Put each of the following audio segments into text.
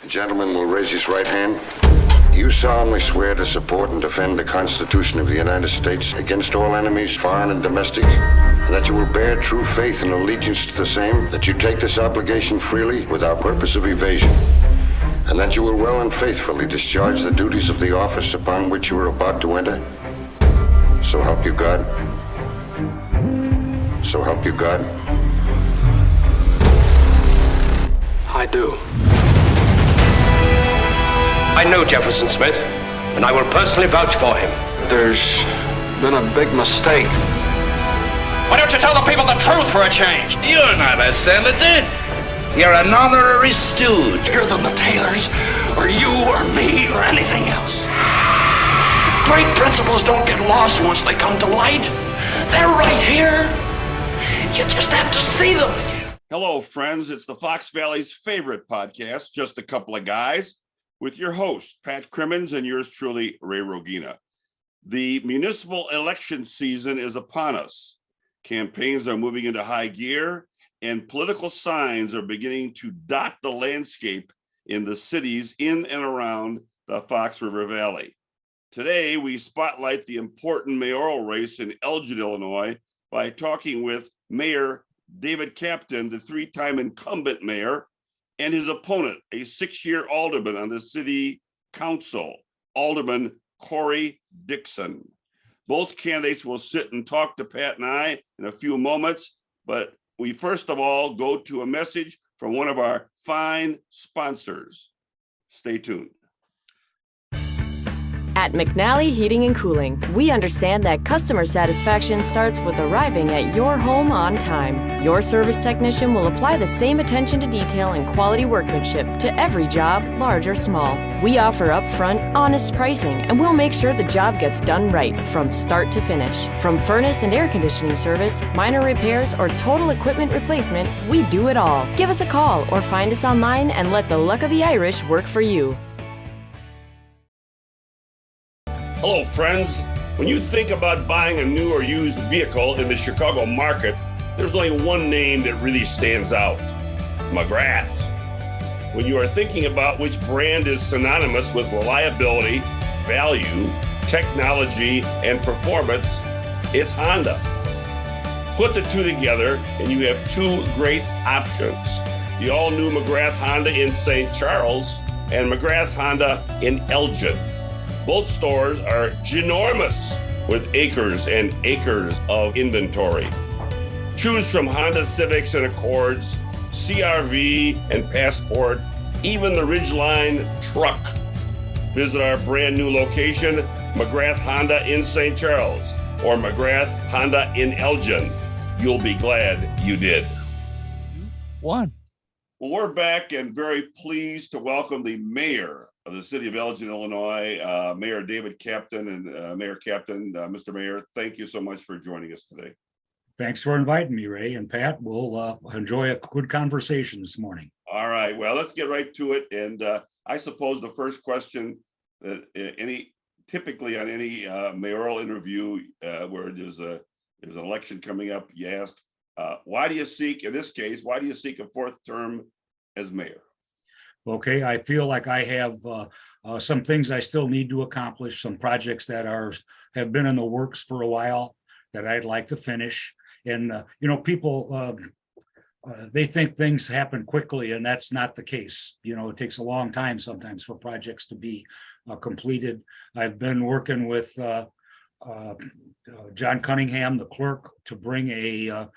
The gentleman will raise his right hand. You solemnly swear to support and defend the Constitution of the United States against all enemies, foreign and domestic, and that you will bear true faith and allegiance to the same, that you take this obligation freely without purpose of evasion, and that you will well and faithfully discharge the duties of the office upon which you are about to enter? So help you God. So help you God. I do. I know Jefferson Smith, and I will personally vouch for him. There's been a big mistake. Why don't you tell the people the truth for a change? You're not a senator. You're an honorary stooge. You're the Taylors, or you, or me, or anything else. Great principles don't get lost once they come to light. They're right here. You just have to see them. Hello, friends. It's the Fox Valley's favorite podcast, Just a Couple of Guys, with your host, Pat Crimmins, and yours truly, Ray Rogina. The municipal election season is upon us. Campaigns are moving into high gear, and political signs are beginning to dot the landscape in the cities in and around the Fox River Valley. Today, we spotlight the important mayoral race in Elgin, Illinois, by talking with Mayor David Kaptain, the three-time incumbent mayor, and his opponent, a 6-year alderman on the city council, Alderman Corey Dixon. Both candidates will sit and talk to Pat and I in a few moments, but we first of all go to a message from one of our fine sponsors. Stay tuned. At McNally Heating and Cooling, we understand that customer satisfaction starts with arriving at your home on time. Your service technician will apply the same attention to detail and quality workmanship to every job, large or small. We offer upfront, honest pricing, and we'll make sure the job gets done right from start to finish. From furnace and air conditioning service, minor repairs, or total equipment replacement, we do it all. Give us a call or find us online and let the luck of the Irish work for you. Hello, friends. When you think about buying a new or used vehicle in the Chicago market, there's only one name that really stands out: McGrath. When you are thinking about which brand is synonymous with reliability, value, technology, and performance, it's Honda. Put the two together and you have two great options: the all-new McGrath Honda in St. Charles and McGrath Honda in Elgin. Both stores are ginormous with acres and acres of inventory. Choose from Honda Civics and Accords, CR-V and Passport, even the Ridgeline truck. Visit our brand new location, McGrath Honda in St. Charles or McGrath Honda in Elgin. You'll be glad you did. One. Well, we're back and very pleased to welcome the mayor of the city of Elgin, Illinois, Mayor David Kaptain. And Mayor Kaptain, Mr. Mayor, thank you so much for joining us today. Thanks for inviting me, Ray. And Pat, we'll enjoy a good conversation this morning. All right, well, let's get right to it. And I suppose the first question that typically on any mayoral interview where there's an election coming up, you ask, why do you seek, in this case, why do you seek a fourth term as mayor? Okay, I feel like I have some things I still need to accomplish, some projects that have been in the works for a while that I'd like to finish. And, people, they think things happen quickly, and that's not the case. It takes a long time sometimes for projects to be completed. I've been working with John Cunningham, the clerk, to bring a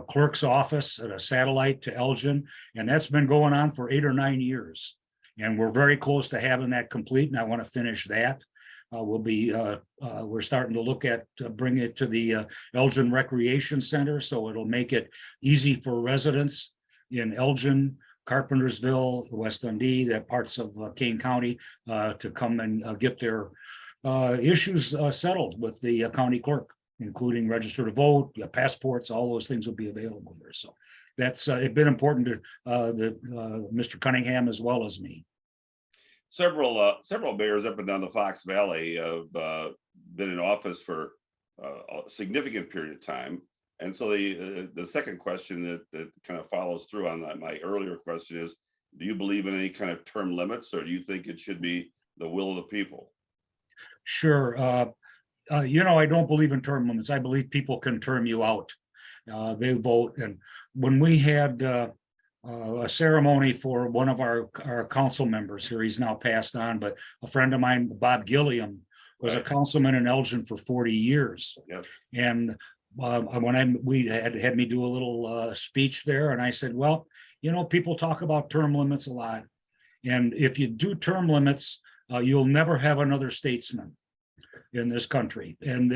clerk's office at a satellite to Elgin, and that's been going on for 8 or 9 years. And we're very close to having that complete, and I want to finish that. We're starting to look at bring it to the Elgin Recreation Center, so it'll make it easy for residents in Elgin, Carpentersville, West Dundee, that parts of Kane County to come and get their issues settled with the county clerk, including register to vote, passports, all those things will be available there. So that's it's been important to Mr. Cunningham as well as me. Several mayors up and down the Fox Valley have been in office for a significant period of time. And so the second question that kind of follows through on that, my earlier question is, do you believe in any kind of term limits, or do you think it should be the will of the people? Sure. I don't believe in term limits. I believe people can term you out. They vote. And when we had a ceremony for one of our council members here, he's now passed on, but a friend of mine, Bob Gilliam, was a councilman in Elgin for 40 years. Yes. And we had me do a little speech there, and I said, well, people talk about term limits a lot. And if you do term limits, you'll never have another statesman in this country. And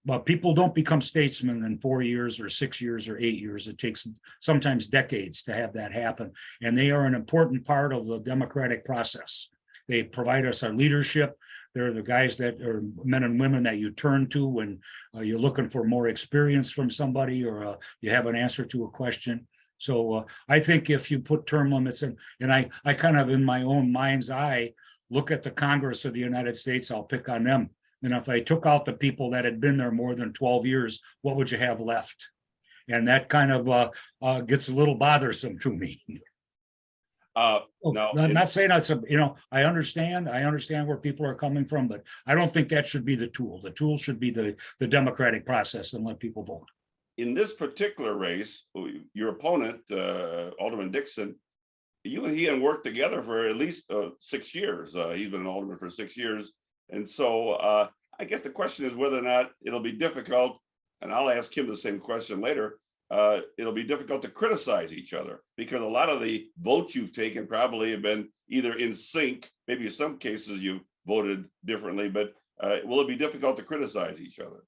but people don't become statesmen in 4 years or 6 years or 8 years. It takes sometimes decades to have that happen. And they are an important part of the democratic process. They provide us our leadership. They're the guys that are men and women that you turn to when you're looking for more experience from somebody, or you have an answer to a question. So I think if you put term limits in, and I kind of in my own mind's eye, look at the Congress of the United States, I'll pick on them. And if I took out the people that had been there more than 12 years, what would you have left? And that kind of gets a little bothersome to me. No, I'm not saying that's I understand where people are coming from, but I don't think that should be the tool. The tool should be the democratic process and let people vote. in this particular race, your opponent, Alderman Dixon, you and he had worked together for at least 6 years. He's been an alderman for 6 years. And so I guess the question is whether or not it'll be difficult, and I'll ask him the same question later, it'll be difficult to criticize each other, because a lot of the votes you've taken probably have been either in sync, maybe in some cases you've voted differently, but will it be difficult to criticize each other?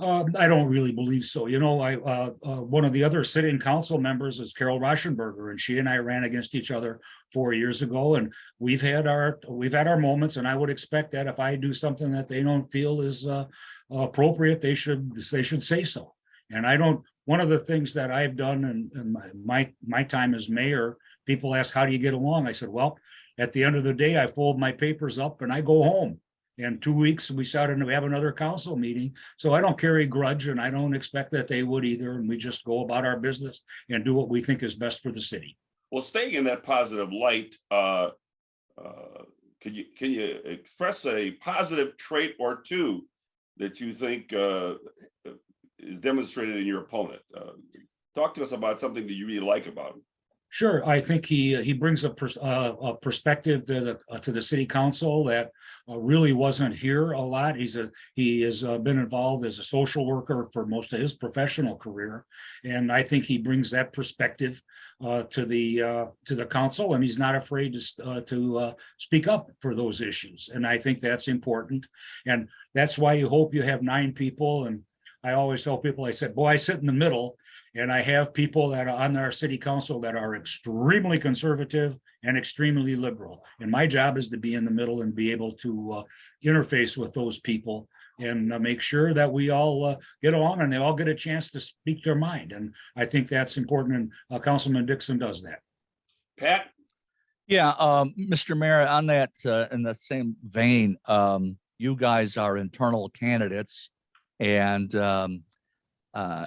I don't really believe so. One of the other sitting council members is Carol Rauschenberger, and she and I ran against each other 4 years ago, and we've had our moments. And I would expect that if I do something that they don't feel is appropriate, they should say so. And I don't. One of the things that I've done in my time as mayor, people ask, "How do you get along?" I said, "Well, at the end of the day, I fold my papers up and I go home." In 2 weeks, we started to have another council meeting. So I don't carry a grudge, and I don't expect that they would either. And we just go about our business and do what we think is best for the city. Well, staying in that positive light, can you express a positive trait or two that you think is demonstrated in your opponent? Talk to us about something that you really like about him. Sure, I think he brings a perspective to the city council that really wasn't here a lot. He has been involved as a social worker for most of his professional career, and I think he brings that perspective to the council, and he's not afraid to speak up for those issues. And I think that's important, and that's why you hope you have 9 people. And I always tell people, I said, boy, I sit in the middle. And I have people that are on our city council that are extremely conservative and extremely liberal. And my job is to be in the middle and be able to interface with those people and make sure that we all get along and they all get a chance to speak their mind. And I think that's important. And Councilman Dixon does that. Pat? Yeah, Mr. Mayor, on that, in the same vein, you guys are internal candidates, and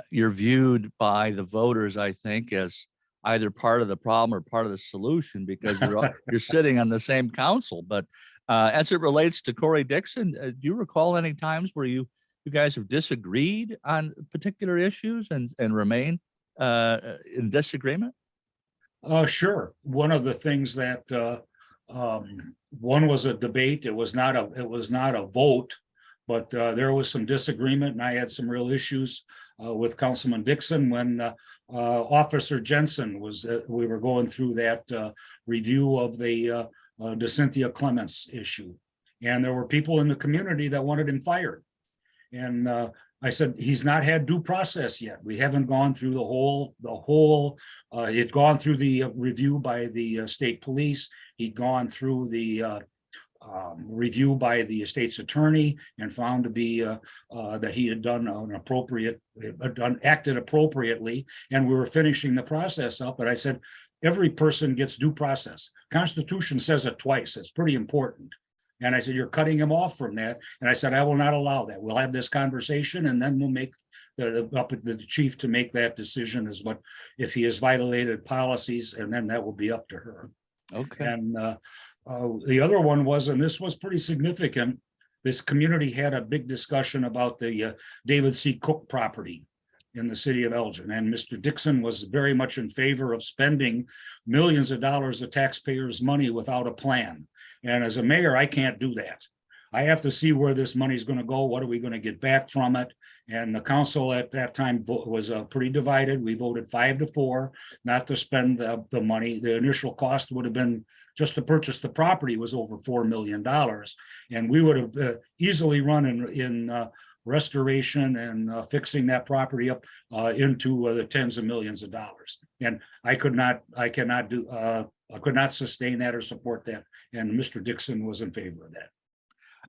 you're viewed by the voters, I think, as either part of the problem or part of the solution, because you're sitting on the same council. But as it relates to Corey Dixon, do you recall any times where you guys have disagreed on particular issues and remain in disagreement? Sure. One of the things that one was a debate. It was not a vote, but there was some disagreement, and I had some real issues with Councilman Dixon when Officer Jensen we were going through that review of the DeCynthia Clements issue. And there were people in the community that wanted him fired. And I said, he's not had due process yet. We haven't gone through he'd gone through the review by the state police. He'd gone through the review by the state's attorney and found to be that he had done acted appropriately, and we were finishing the process up. But I said, every person gets due process. Constitution says it twice. It's pretty important. And I said, you're cutting him off from that. And I said, I will not allow that. We'll have this conversation, and then we'll make up at the chief to make that decision if he has violated policies, and then that will be up to her. Okay. And the other one was, and this was pretty significant, this community had a big discussion about the David C. Cook property in the city of Elgin. And Mr. Dixon was very much in favor of spending millions of dollars of taxpayers' money without a plan. And as a mayor, I can't do that. I have to see where this money is going to go. What are we going to get back from it? And the council at that time was pretty divided. We voted 5-4 not to spend the money. The initial cost would have been just to purchase the property was over $4 million. And we would have easily run in restoration and fixing that property up into the tens of millions of dollars. And I could not sustain that or support that. And Mr. Dixon was in favor of that.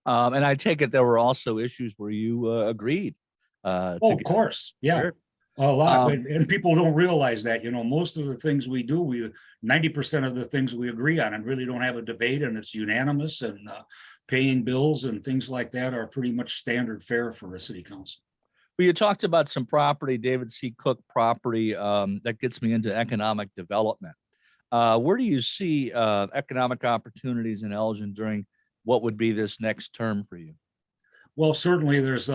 And I take it there were also issues where you agreed. Of course. Yeah. Sure. A lot. And people don't realize that, most of the things we do, 90% of the things we agree on and really don't have a debate, and it's unanimous, and paying bills and things like that are pretty much standard fare for a city council. Well, you talked about some property, David C. Cook property, that gets me into economic development. Where do you see economic opportunities in Elgin during what would be this next term for you? Well, certainly there's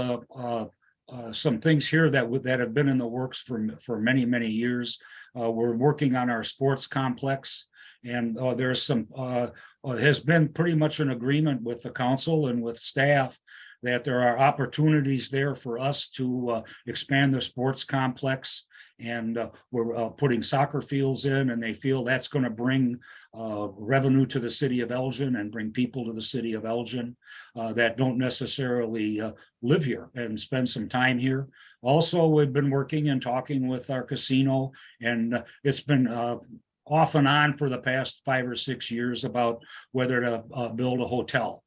some things here that have been in the works for many, many years. We're working on our sports complex, and there's some has been pretty much an agreement with the council and with staff that there are opportunities there for us to expand the sports complex. And we're putting soccer fields in, and they feel that's going to bring revenue to the city of Elgin and bring people to the city of Elgin that don't necessarily live here and spend some time here. Also, we've been working and talking with our casino, and it's been off and on for the past 5 or 6 years about whether to build a hotel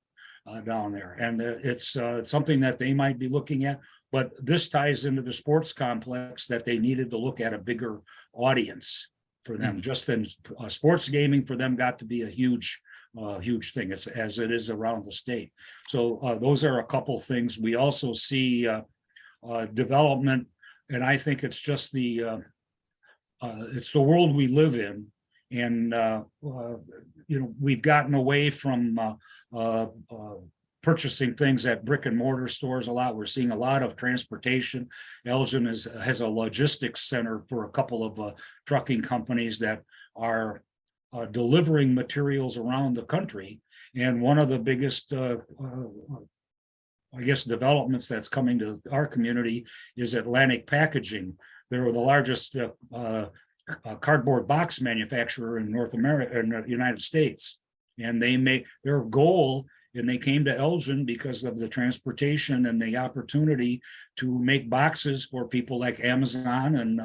down there. And it's something that they might be looking at. But this ties into the sports complex that they needed to look at a bigger audience for them. Just then, sports gaming for them got to be a huge thing, as it is around the state. So those are a couple things. We also see development, and I think it's just it's the world we live in, and we've gotten away from purchasing things at brick and mortar stores a lot. We're seeing a lot of transportation. Elgin has a logistics center for a couple of trucking companies that are delivering materials around the country. And one of the biggest, developments that's coming to our community is Atlantic Packaging. They're the largest cardboard box manufacturer in North America, in the United States. And their goal, and they came to Elgin because of the transportation and the opportunity to make boxes for people like Amazon and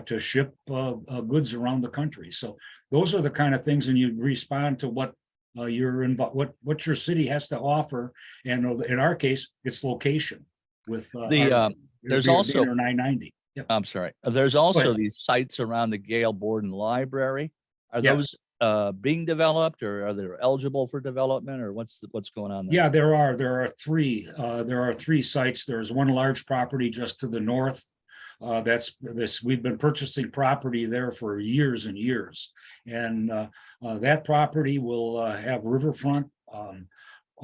to ship goods around the country. So those are the kind of things, and you respond to what what your city has to offer. And in our case, it's location with there's also 990. Yep. I'm sorry. There's also these sites around the Gale Borden Library. Are those being developed, or are they eligible for development, or what's going on there? Yeah, there are three. There are three sites. There's one large property just to the north. We've been purchasing property there for years and years, and that property will have riverfront.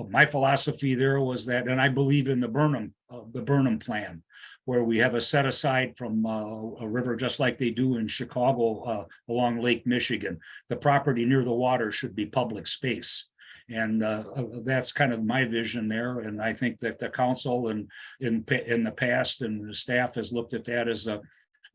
My philosophy there was that, and I believe in the Burnham plan, where we have a set aside from a river, just like they do in Chicago along Lake Michigan. The property near the water should be public space. And that's kind of my vision there. And I think that the council and in the past and the staff has looked at that as a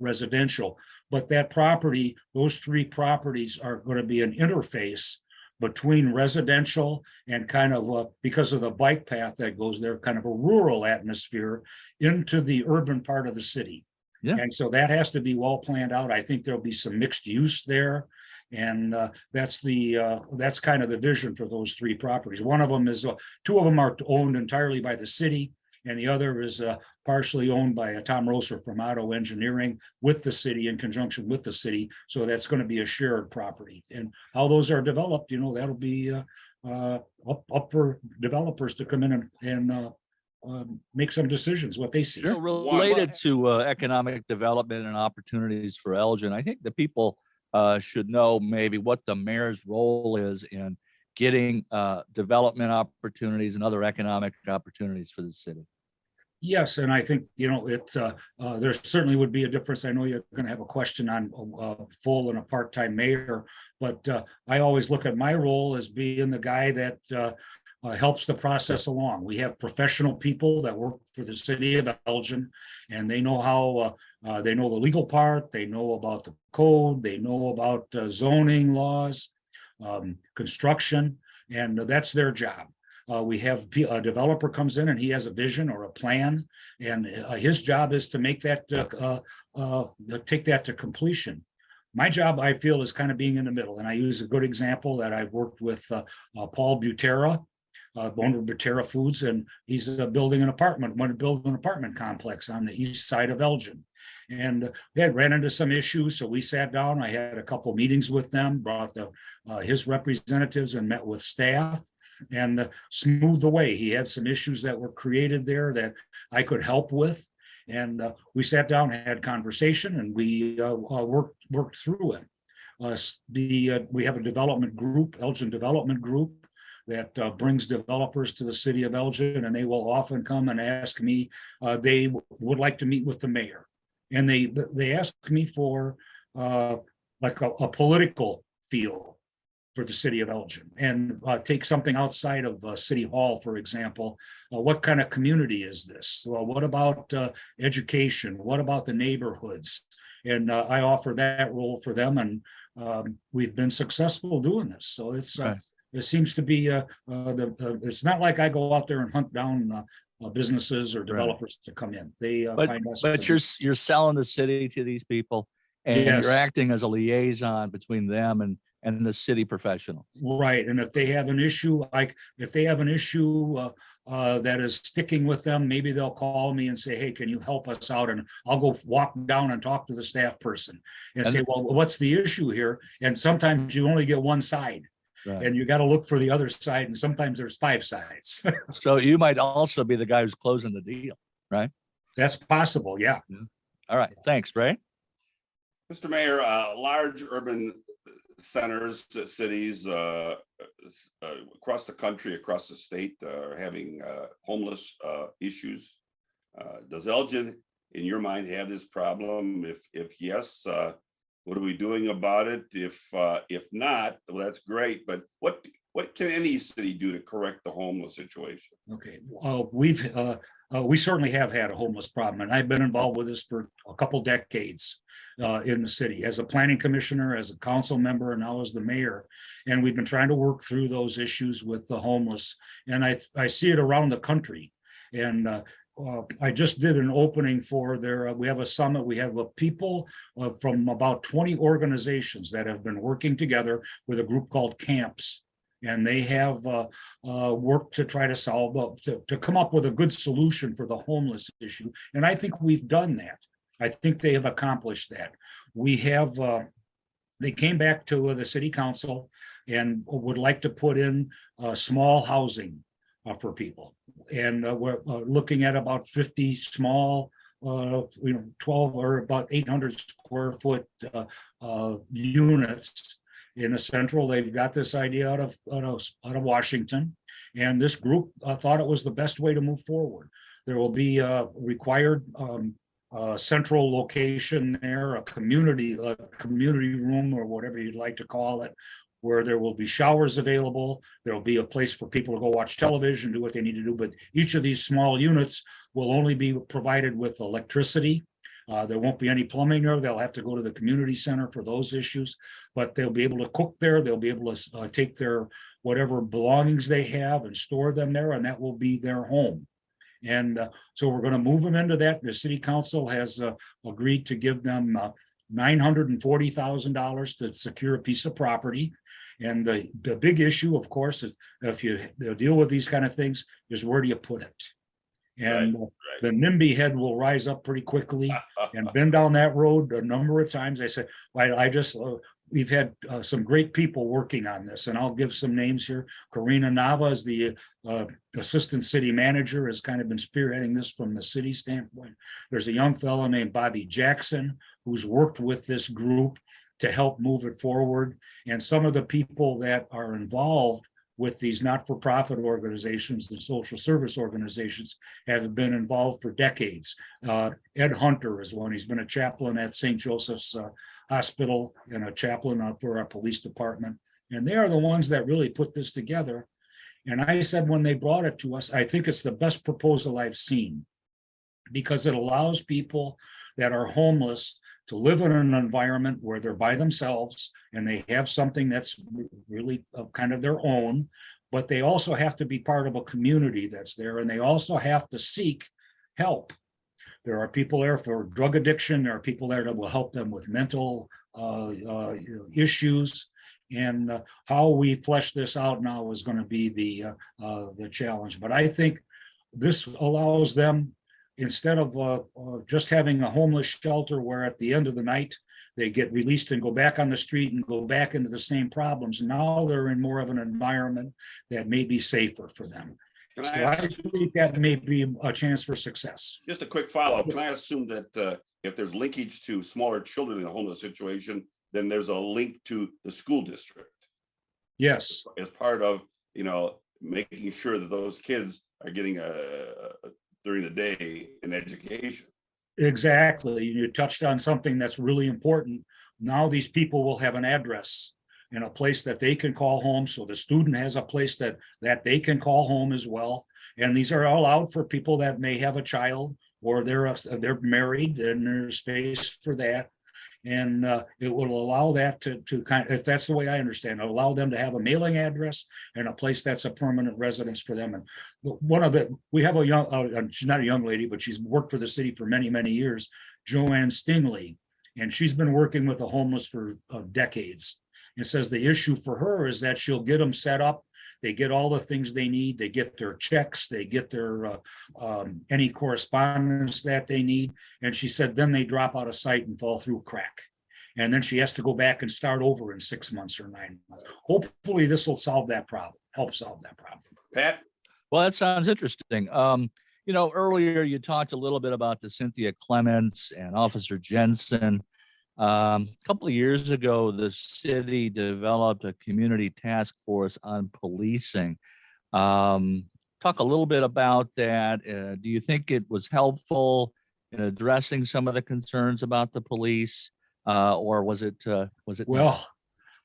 residential. But that property, those three properties are going to be an interface between residential and kind of because of the bike path that goes there, kind of a rural atmosphere into the urban part of the city. Yeah. And so that has to be well planned out. I think there'll be some mixed use there. And that's kind of the vision for those three properties. One of them is, two of them are owned entirely by the city, and the other is partially owned by Tom Roser from Auto Engineering with the city, in conjunction with the city. So that's going to be a shared property. And how those are developed, that'll be up for developers to come in and make some decisions, what they see. Related to economic development and opportunities for Elgin, I think the people should know maybe what the mayor's role is in getting development opportunities and other economic opportunities for the city. Yes, and I think, there certainly would be a difference. I know you're going to have a question on full and a part-time mayor, but I always look at my role as being the guy that helps the process along. We have professional people that work for the city of Elgin, and they know how, they know the legal part, they know about the code, they know about zoning laws, construction, and that's their job. We have a developer comes in and he has a vision or a plan, and his job is to make that, take that to completion. My job, I feel, is kind of being in the middle, and I use a good example that I've worked with Paul Butera, owner of Butera Foods, and he's building an apartment, want to build an apartment complex on the east side of Elgin. And we had ran into some issues, so we sat down. I had a couple meetings with them, brought his representatives and met with staff, and smoothed the way. He had some issues that were created there that I could help with. And we sat down, had conversation, and we worked through it. We have a development group, Elgin Development Group, that brings developers to the city of Elgin, and they will often come and ask me, they would like to meet with the mayor. And they ask me for like a political feel for the city of Elgin, and take something outside of City Hall, for example. What kind of community is this? Well, what about education? What about the neighborhoods? And I offer that role for them, and we've been successful doing this. So it's it seems to be it's not like I go out there and hunt down businesses or developers to come in. They find us. But you're selling the city to these people, and you're acting as a liaison between them and the city professionals. Right. And if they have an issue, that is sticking with them, maybe they'll call me and say, hey, can you help us out? And I'll go walk down and talk to the staff person and say, well, what's the issue here? And sometimes you only get one side. Right. And you got to look for the other side. And sometimes there's 5 sides. So you might also be the guy who's closing the deal, right? That's possible. Yeah. All right. Thanks, Ray. Mr. Mayor, large urban centers, cities across the country, across the state are having homeless issues. Does Elgin, in your mind, have this problem? If yes, what are we doing about it? If not, well, that's great. But what can any city do to correct the homeless situation? Okay, we certainly have had a homeless problem, and I've been involved with this for a couple decades. In the city as a planning commissioner, as a council member, and now as the mayor. And we've been trying to work through those issues with the homeless. And I see it around the country. And I just did an opening for we have a summit. We have people from about 20 organizations that have been working together with a group called Camps. And they have worked to try to solve, to come up with a good solution for the homeless issue. And I think we've done that. I think they have accomplished that. We have, they came back to the city council and would like to put in small housing for people. And we're looking at about 50 small, 12 or about 800 square foot units in a central. They've got this idea out of Washington. And this group thought it was the best way to move forward. There will be required central location there, a community room or whatever you'd like to call it, where there will be showers available. There will be a place for people to go watch television, do what they need to do. But each of these small units will only be provided with electricity. There won't be any plumbing there. They'll have to go to the community center for those issues, but they'll be able to cook there. They'll be able to take their whatever belongings they have and store them there, and that will be their home. And so we're going to move them into that. The city council has agreed to give them $940,000 to secure a piece of property. And the big issue, of course, is if you deal with these kind of things, is where do you put it? And the NIMBY head will rise up pretty quickly. And been down that road a number of times. I said, we've had some great people working on this, and I'll give some names here. Karina Nava is the assistant city manager, has kind of been spearheading this from the city standpoint. There's a young fellow named Bobby Jackson, who's worked with this group to help move it forward. And some of the people that are involved with these not-for-profit organizations, the social service organizations, have been involved for decades. Ed Hunter is one. He's been a chaplain at St. Joseph's Hospital and a chaplain for our police department. And they are the ones that really put this together. And I said when they brought it to us, I think it's the best proposal I've seen, because it allows people that are homeless to live in an environment where they're by themselves and they have something that's really kind of their own, but they also have to be part of a community that's there, and they also have to seek help. There are people there for drug addiction. There are people there that will help them with mental issues. And how we flesh this out now is going to be the challenge. But I think this allows them, instead of just having a homeless shelter where at the end of the night they get released and go back on the street and go back into the same problems, now they're in more of an environment that may be safer for them. So I think that may be a chance for success. Just a quick follow-up. Can I assume that if there's linkage to smaller children in a homeless situation, then there's a link to the school district? Yes. As part of, making sure that those kids are getting during the day an education. Exactly. You touched on something that's really important. Now these people will have an address and a place that they can call home. So the student has a place that they can call home as well. And these are all out for people that may have a child, or they're married and there's space for that. And it will allow that to kind of, if that's the way I understand it, allow them to have a mailing address and a place that's a permanent residence for them. And we have a young, she's not a young lady, but she's worked for the city for many, many years, Joanne Stingley, and she's been working with the homeless for decades. It says the issue for her is that she'll get them set up. They get all the things they need. They get their checks. They get their any correspondence that they need. And she said then they drop out of sight and fall through a crack. And then she has to go back and start over in 6 months or 9 months. Hopefully this will solve that problem, help solve that problem. Pat? Well, that sounds interesting. Earlier you talked a little bit about the Cynthia Clements and Officer Jensen. A couple of years ago, the city developed a community task force on policing. Talk a little bit about that. Do you think it was helpful in addressing some of the concerns about the police, or was it? Well,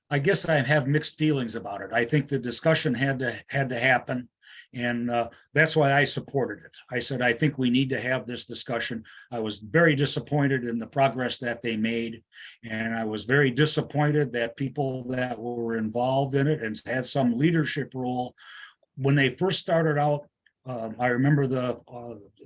I guess I have mixed feelings about it. I think the discussion had to happen. And that's why I supported it. I said, I think we need to have this discussion. I was very disappointed in the progress that they made. And I was very disappointed that people that were involved in it and had some leadership role, when they first started out, I remember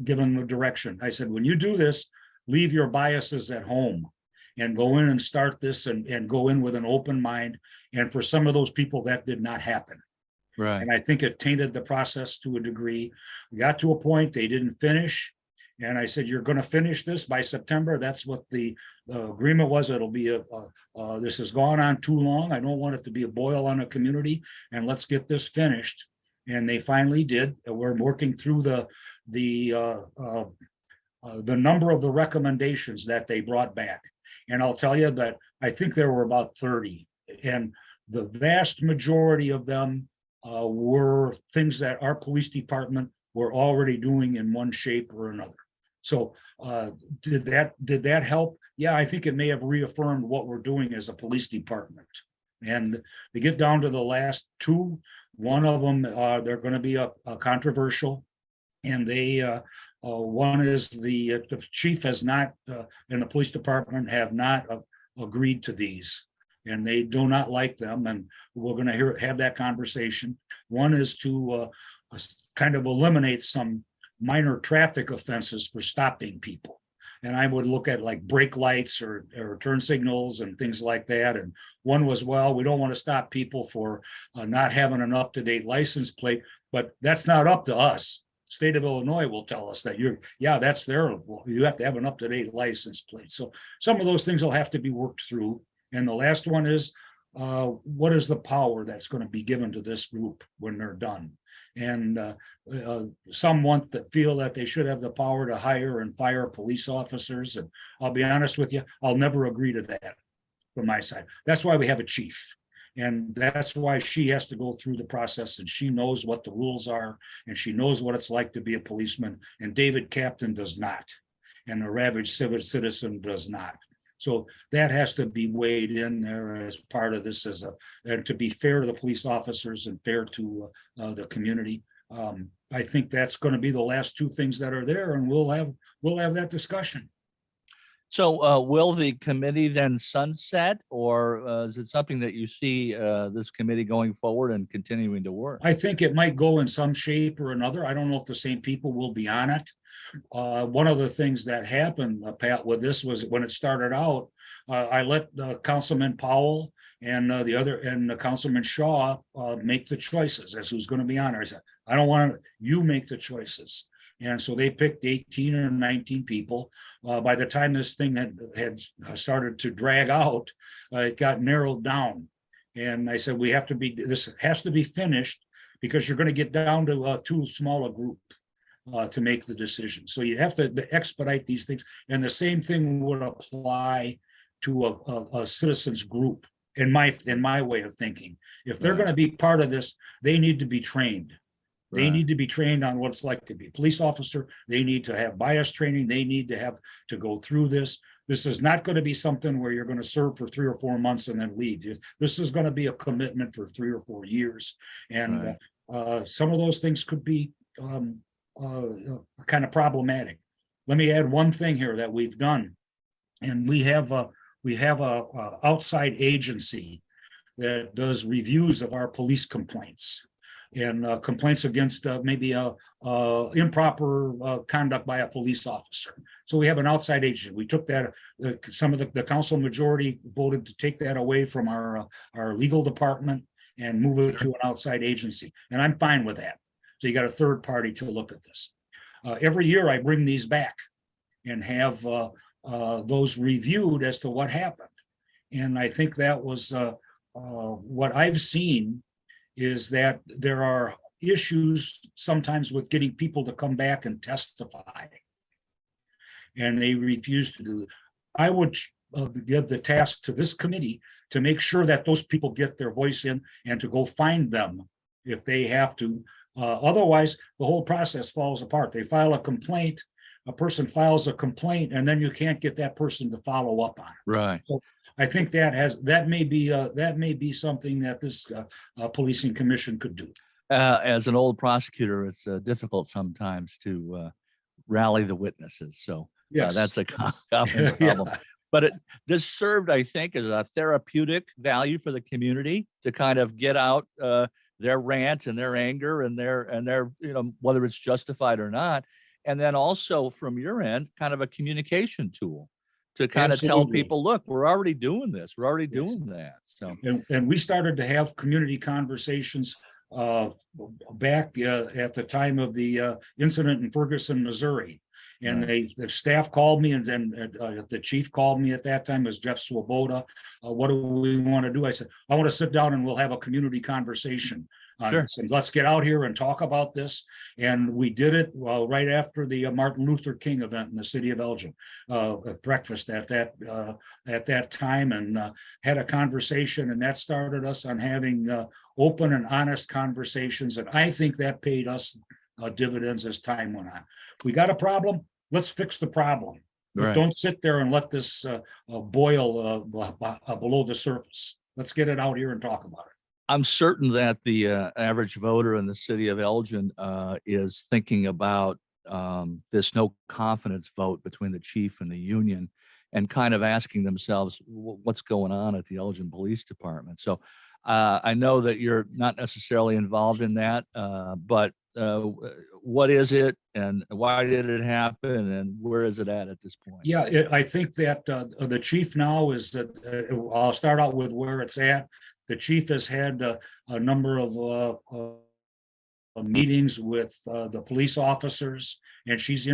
giving the direction. I said, when you do this, leave your biases at home and go in and start this and go in with an open mind. And for some of those people, that did not happen. Right. And I think it tainted the process to a degree. We got to a point they didn't finish. And I said, you're going to finish this by September. That's what the agreement was. It'll be this has gone on too long. I don't want it to be a boil on a community, and let's get this finished. And they finally did. We're working through the number of the recommendations that they brought back. And I'll tell you that I think there were about 30, and the vast majority of them were things that our police department were already doing in one shape or another. So did that help? Yeah, I think it may have reaffirmed what we're doing as a police department. And to get down to the last two, one of them, they're going to be a controversial, and one is the chief has not, and the police department have not agreed to these. And they do not like them, and we're going to have that conversation. One is to kind of eliminate some minor traffic offenses for stopping people. And I would look at like brake lights or turn signals and things like that. And one was, well, we don't want to stop people for not having an up-to-date license plate, but that's not up to us. State of Illinois will tell us that that's you have to have an up-to-date license plate. So some of those things will have to be worked through. And the last one is what is the power that's going to be given to this group when they're done? And some want to feel that they should have the power to hire and fire police officers. And I'll be honest with you, I'll never agree to that from my side. That's why we have a chief. And that's why she has to go through the process, and she knows what the rules are, and she knows what it's like to be a policeman. And David Kaptain does not, and the ravaged citizen does not. So that has to be weighed in there as part of this, and to be fair to the police officers and fair to the community. I think that's going to be the last two things that are there, and we'll have that discussion. So will the committee then sunset, or is it something that you see this committee going forward and continuing to work? I think it might go in some shape or another. I don't know if the same people will be on it. One of the things that happened, Pat, with this was when it started out, I let Councilman Powell and the Councilman Shaw make the choices as who's going to be on there. I said, I don't want you make the choices. And so they picked 18 or 19 people. By the time this thing had started to drag out, it got narrowed down. And I said, this has to be finished, because you're going to get down to too small a group to make the decision. So you have to expedite these things. And the same thing would apply to a citizens group, in my way of thinking. If they're going to be part of this, they need to be trained. They need to be trained on what it's like to be a police officer. They need to have bias training. They need to have to go through this. This is not going to be something where you're going to serve for 3 or 4 months and then leave. This is going to be a commitment for 3 or 4 years. And some of those things could be kind of problematic. Let me add one thing here that we've done. And we have a outside agency that does reviews of our police complaints. And complaints against maybe improper conduct by a police officer. So we have an outside agent. We took that, some of the council majority voted to take that away from our legal department and move it to an outside agency. And I'm fine with that. So you got a third party to look at this. Every year I bring these back and have those reviewed as to what happened. And I think that was what I've seen, is that there are issues sometimes with getting people to come back and testify. And they refuse to do it. I would give the task to this committee to make sure that those people get their voice in, and to go find them if they have to. Otherwise, the whole process falls apart. They file a complaint, a person files a complaint, and then you can't get that person to follow up on it. Right. So I think that may be something that this policing commission could do. As an old prosecutor, it's difficult sometimes to rally the witnesses. So Yes. that's a common problem. Yeah. But this served, I think, as a therapeutic value for the community to kind of get out their rant and their anger and their whether it's justified or not. And then also from your end, kind of a communication tool to kind of tell people, look, we're already doing this. We're already doing that. So, and we started to have community conversations back at the time of the incident in Ferguson, Missouri. And the staff called me, and then the chief called me at that time, as Jeff Swoboda. What do we want to do? I said, I want to sit down and we'll have a community conversation on this, and let's get out here and talk about this. And we did it right after the Martin Luther King event in the city of Elgin, at breakfast at that time, and had a conversation, and that started us on having open and honest conversations. And I think that paid us dividends as time went on. We got a problem, let's fix the problem. But don't sit there and let this boil below the surface. Let's get it out here and talk about it. I'm certain that the average voter in the city of Elgin is thinking about this no confidence vote between the chief and the union, and kind of asking themselves what's going on at the Elgin Police Department. So I know that you're not necessarily involved in that, but what is it, and why did it happen, and where is it at this point? Yeah, I think that the chief now is that I'll start out with where it's at. The chief has had a number of meetings with the police officers, and she's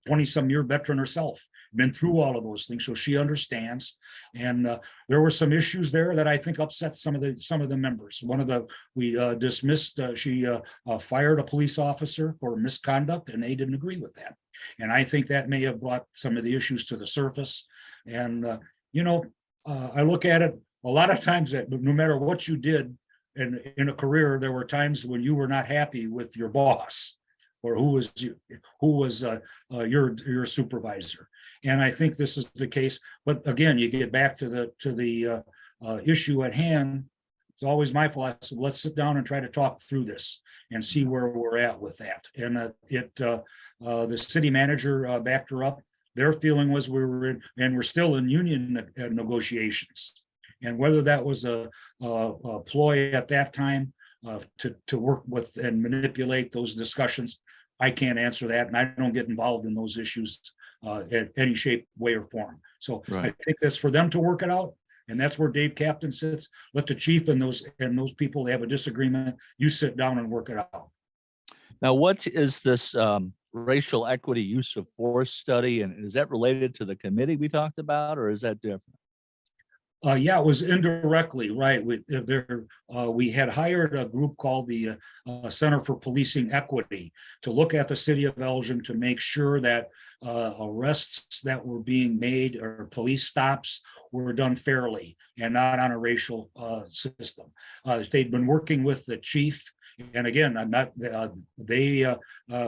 20-some-year veteran herself, been through all of those things, so she understands. And there were some issues there that I think upset some of the members. We dismissed. She fired a police officer for misconduct, and they didn't agree with that. And I think that may have brought some of the issues to the surface. And I look at it a lot of times that no matter what you did in a career, there were times when you were not happy with your boss or who was your supervisor. And I think this is the case. But again, you get back to the issue at hand. It's always my philosophy. Let's sit down and try to talk through this and see where we're at with that. And the city manager backed her up. Their feeling was we're still in union negotiations. And whether that was a ploy at that time to work with and manipulate those discussions, I can't answer that, and I don't get involved in those issues in any shape, way, or form. So I think that's for them to work it out, and that's where Dave Kaptain sits. Let the chief and those people that have a disagreement, you sit down and work it out. Now, what is this racial equity use of force study, and is that related to the committee we talked about, or is that different? Yeah, it was indirectly, right. We had hired a group called the Center for Policing Equity to look at the city of Elgin to make sure that arrests that were being made or police stops were done fairly and not on a racial system. They'd been working with the chief. And again,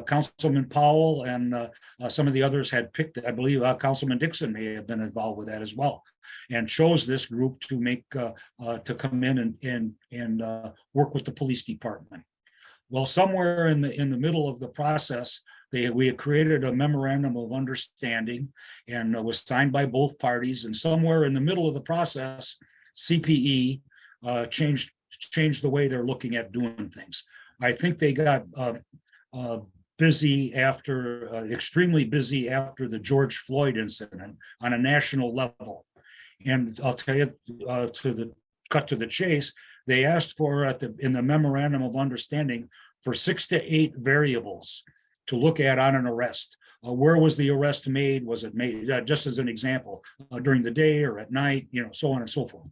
Councilman Powell and some of the others had picked, I believe Councilman Dixon may have been involved with that as well, and chose this group to to come in and work with the police department. Well, somewhere in the middle of the process, we had created a memorandum of understanding, and it was signed by both parties. And somewhere in the middle of the process, CPE changed the way they're looking at doing things. I think they got busy extremely busy after the George Floyd incident on a national level. And I'll tell you, cut to the chase, they asked for in the memorandum of understanding for 6 to 8 variables to look at on an arrest. Where was the arrest made? Was it made, just as an example, during the day or at night, so on and so forth.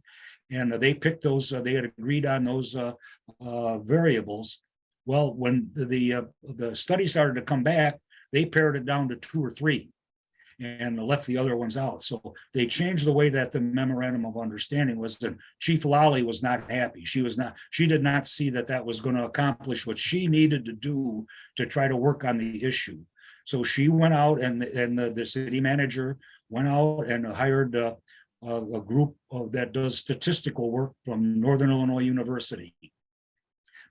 And they picked those, they had agreed on those variables. Well, when the study started to come back, they pared it down to 2 or 3 and left the other ones out. So they changed the way that the memorandum of understanding was. And Chief Lally was not happy. She did not see that was going to accomplish what she needed to do to try to work on the issue. So she went out, and the city manager went out and hired a group that does statistical work from Northern Illinois University.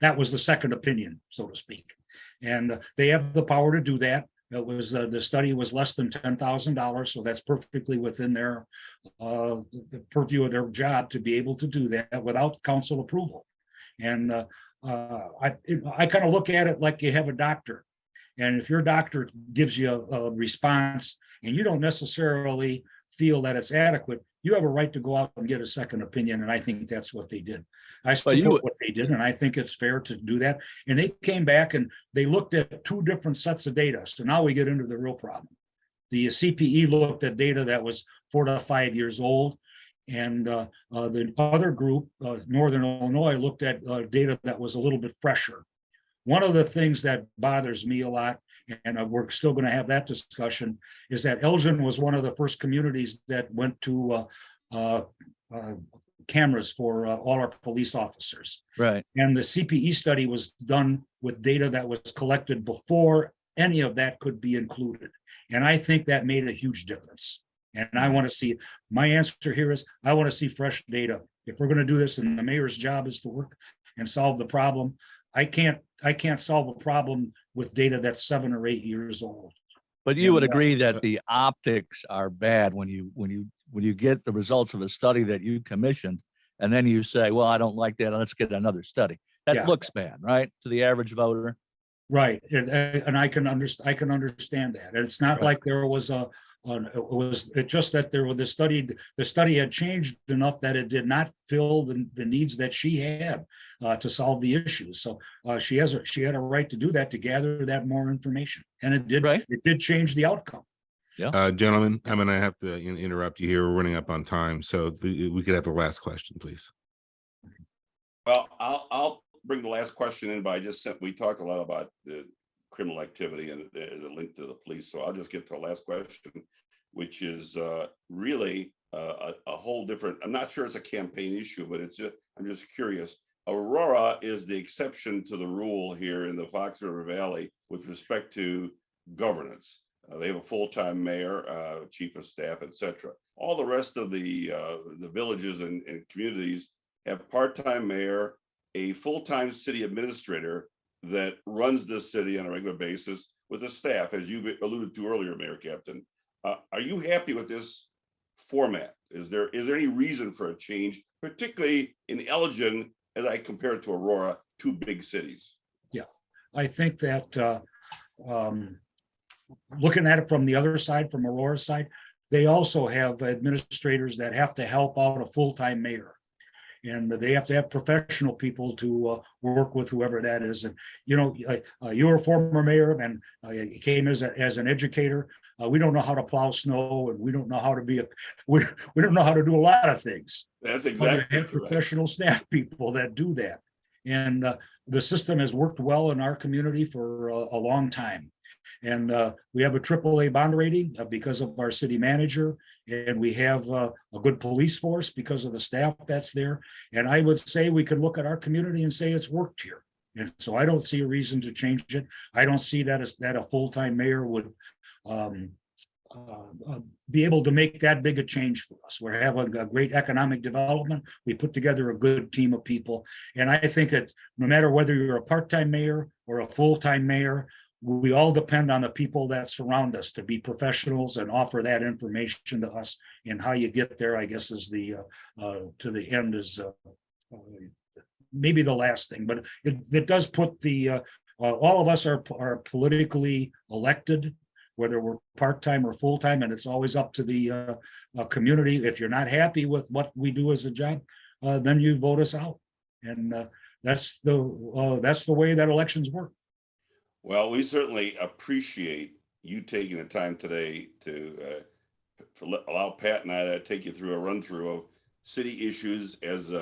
That was the second opinion, so to speak. And they have the power to do that. It was the study was less than $10,000, so that's perfectly within the purview of their job to be able to do that without council approval. And I kind of look at it like you have a doctor, and if your doctor gives you a response and you don't necessarily feel that it's adequate, you have a right to go out and get a second opinion. And I think that's what they did. I support what they did, and I think it's fair to do that. And they came back and they looked at 2 different sets of data. So now we get into the real problem. The CPE looked at data that was 4 to 5 years old. And the other group, Northern Illinois, looked at data that was a little bit fresher. One of the things that bothers me a lot, and we're still going to have that discussion, is that Elgin was one of the first communities that went to cameras for all our police officers. Right. And the CPE study was done with data that was collected before any of that could be included. And I think that made a huge difference. And I want to see, my answer here is, I want to see fresh data. If we're going to do this, and the mayor's job is to work and solve the problem, I can't solve a problem with data that's 7 or 8 years old. But you would agree that the optics are bad when you get the results of a study that you commissioned, and then you say, well, I don't like that, let's get another study. That looks bad, right, to the average voter? Right. And I can understand that. And it's not like there was a It just that the study had changed enough that it did not fill the needs that she had to solve the issues. So she had a right to do that, to gather that more information, and it did. Right. It did change the outcome. Yeah. Gentlemen, I'm going to have to interrupt you here. We're running up on time, so we could have the last question, please. Well, I'll bring the last question in, but we talked a lot about the criminal activity and there's a link to the police. So I'll just get to the last question, which is really a whole different, I'm not sure it's a campaign issue, but I'm just curious. Aurora is the exception to the rule here in the Fox River Valley with respect to governance. They have a full-time mayor, chief of staff, etc. All the rest of the villages and communities have part-time mayor, a full-time city administrator that runs the city on a regular basis with a staff, as you alluded to earlier, Mayor Kaptain. Are you happy with this format? Is there any reason for a change, particularly in Elgin, as I compare it to Aurora, two big cities? Yeah, I think that looking at it from the other side, from Aurora's side, they also have administrators that have to help out a full-time mayor. And they have to have professional people to work with whoever that is. And, you're a former mayor and you came as an educator. We don't know how to plow snow, and we don't know how to we don't know how to do a lot of things. That's exactly right. Professional staff people that do that. And the system has worked well in our community for a long time. And we have a AAA bond rating because of our city manager, and we have a good police force because of the staff that's there. And I would say we could look at our community and say it's worked here. And so I don't see a reason to change it. I don't see that a full-time mayor would be able to make that big a change for us. We're having a great economic development. We put together a good team of people. And I think it's no matter whether you're a part-time mayor or a full-time mayor, we all depend on the people that surround us to be professionals and offer that information to us. And how you get there, I guess, is to the end is maybe the last thing. But it does put all of us are politically elected, whether we're part-time or full-time, and it's always up to the community. If you're not happy with what we do as a job, then you vote us out. And that's the way that elections work. Well, we certainly appreciate you taking the time today to allow Pat and I to take you through a run-through of city issues as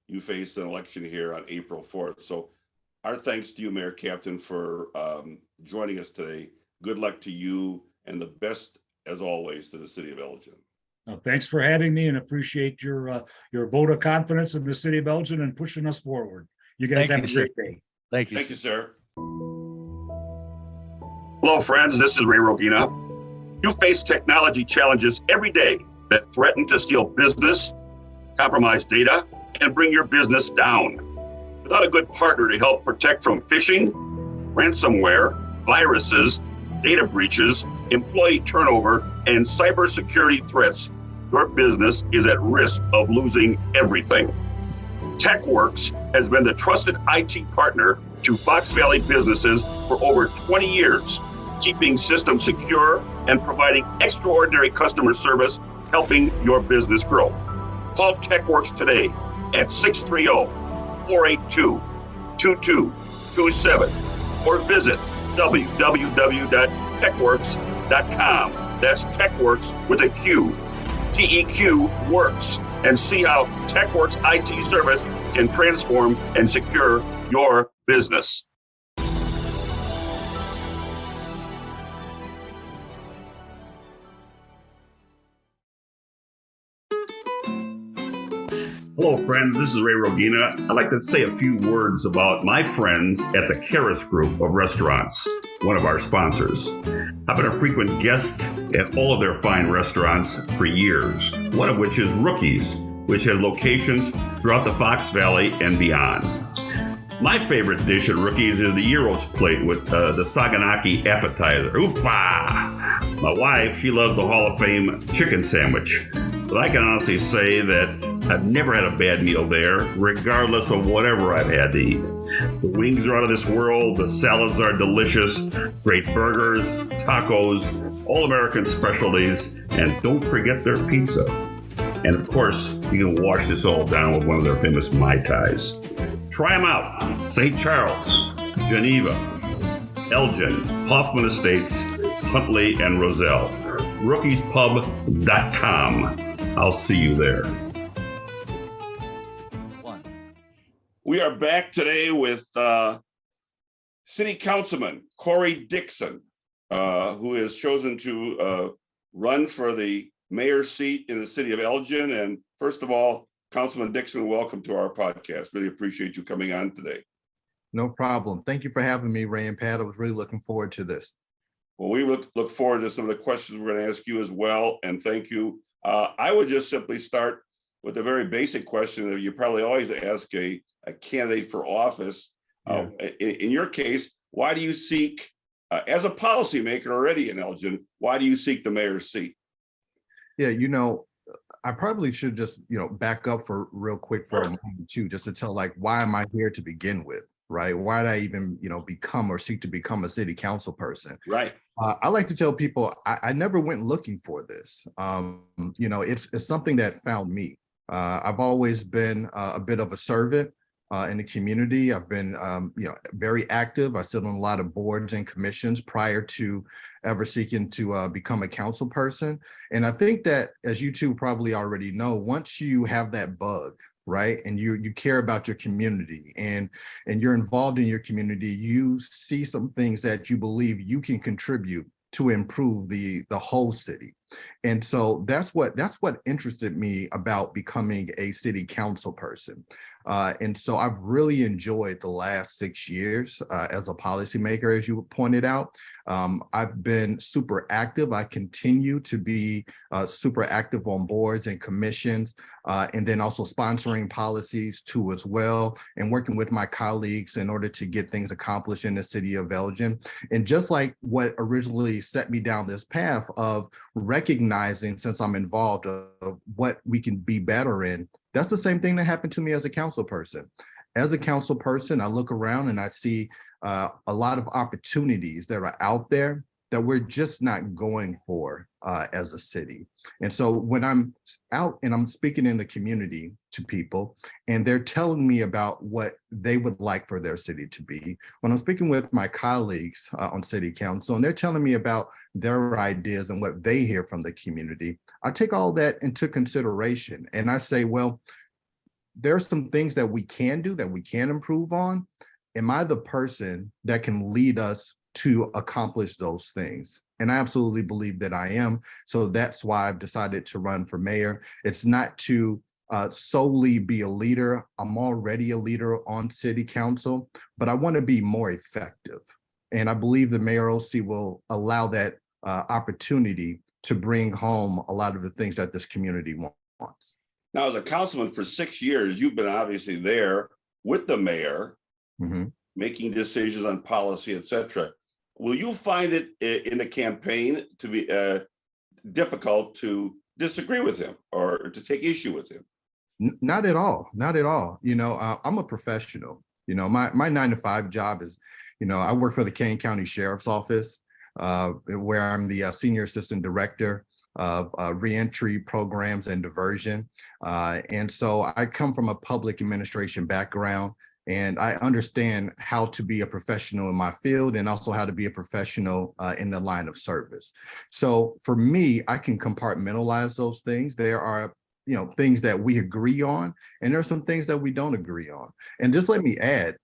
you face an election here on April 4th. So our thanks to you, Mayor Kaptain, for joining us today. Good luck to you, and the best, as always, to the city of Elgin. Well, thanks for having me, and appreciate your vote of confidence in the city of Elgin and pushing us forward. You guys have a great day. Thank you. Thank you, sir. Hello, friends. This is Ray Rogina. You face technology challenges every day that threaten to steal business, compromise data, and bring your business down. Without a good partner to help protect from phishing, ransomware, viruses, data breaches, employee turnover, and cybersecurity threats, your business is at risk of losing everything. TechWorks has been the trusted IT partner to Fox Valley businesses for over 20 years, keeping systems secure and providing extraordinary customer service, helping your business grow. Call TechWorks today at 630-482-2227 or visit www.techworks.com. That's TechWorks with a Q. TEQ works, and see how TechWorks IT service can transform and secure your business. Hello, friends. This is Ray Rogina. I'd like to say a few words about my friends at the Karis Group of Restaurants, one of our sponsors. I've been a frequent guest at all of their fine restaurants for years, one of which is Rookies, which has locations throughout the Fox Valley and beyond. My favorite dish at Rookies is the Gyros plate with the Saganaki appetizer. Oopa! My wife, she loves the Hall of Fame chicken sandwich. But I can honestly say that I've never had a bad meal there, regardless of whatever I've had to eat. The wings are out of this world. The salads are delicious. Great burgers, tacos, all American specialties. And don't forget their pizza. And of course, you can wash this all down with one of their famous Mai Tais. Try them out. St. Charles, Geneva, Elgin, Hoffman Estates, Huntley, and Roselle. RookiesPub.com. I'll see you there. We are back today with City Councilman Corey Dixon, who has chosen to run for the mayor's seat in the city of Elgin. And first of all, Councilman Dixon, welcome to our podcast. Really appreciate you coming on today. No problem. Thank you for having me, Ray and Pat. I was really looking forward to this. Well, we look forward to some of the questions we're going to ask you as well. And thank you. I would just simply start with a very basic question that you probably always ask a candidate for office. Yeah. In your case, why do you seek, as a policymaker already in Elgin, why do you seek the mayor's seat? Yeah, I probably should just, back up for real quick for a moment too, just to tell like, why am I here to begin with, right? Why did I even, become or seek to become a city council person? Right. I like to tell people I never went looking for this. It's something that found me. I've always been a bit of a servant in the community. I've been, very active. I sit on a lot of boards and commissions prior to ever seeking to become a council person. And I think that, as you two probably already know, once you have that bug, right, and you care about your community and you're involved in your community, you see some things that you believe you can contribute to improve the whole city. And so that's what interested me about becoming a city council person. And so I've really enjoyed the last 6 years as a policymaker, as you pointed out. I've been super active. I continue to be super active on boards and commissions, and then also sponsoring policies too as well, and working with my colleagues in order to get things accomplished in the city of Elgin. And just like what originally set me down this path of recognizing, since I'm involved, of what we can be better in, that's the same thing that happened to me as a council person. As a council person, I look around and I see a lot of opportunities that are out there that we're just not going for as a city. And so when I'm out and I'm speaking in the community to people and they're telling me about what they would like for their city to be, when I'm speaking with my colleagues on city council and they're telling me about their ideas and what they hear from the community, I take all that into consideration and I say, well, there's some things that we can do, that we can improve on. Am I the person that can lead us to accomplish those things? And I absolutely believe that I am. So that's why I've decided to run for mayor. It's not to solely be a leader. I'm already a leader on city council, but I want to be more effective. And I believe the mayoral seat will allow that opportunity to bring home a lot of the things that this community wants. Now, as a councilman for 6 years, you've been obviously there with the mayor, making decisions on policy, et cetera. Will you find it in the campaign to be difficult to disagree with him or to take issue with him? Not at all. Not at all. I'm a professional. My 9-to-5 job is, I work for the Kane County Sheriff's Office, where I'm the senior assistant director of reentry programs and diversion. And so I come from a public administration background, and I understand how to be a professional in my field and also how to be a professional in the line of service. So for me, I can compartmentalize those things. There are things that we agree on, and there are some things that we don't agree on. And just let me add,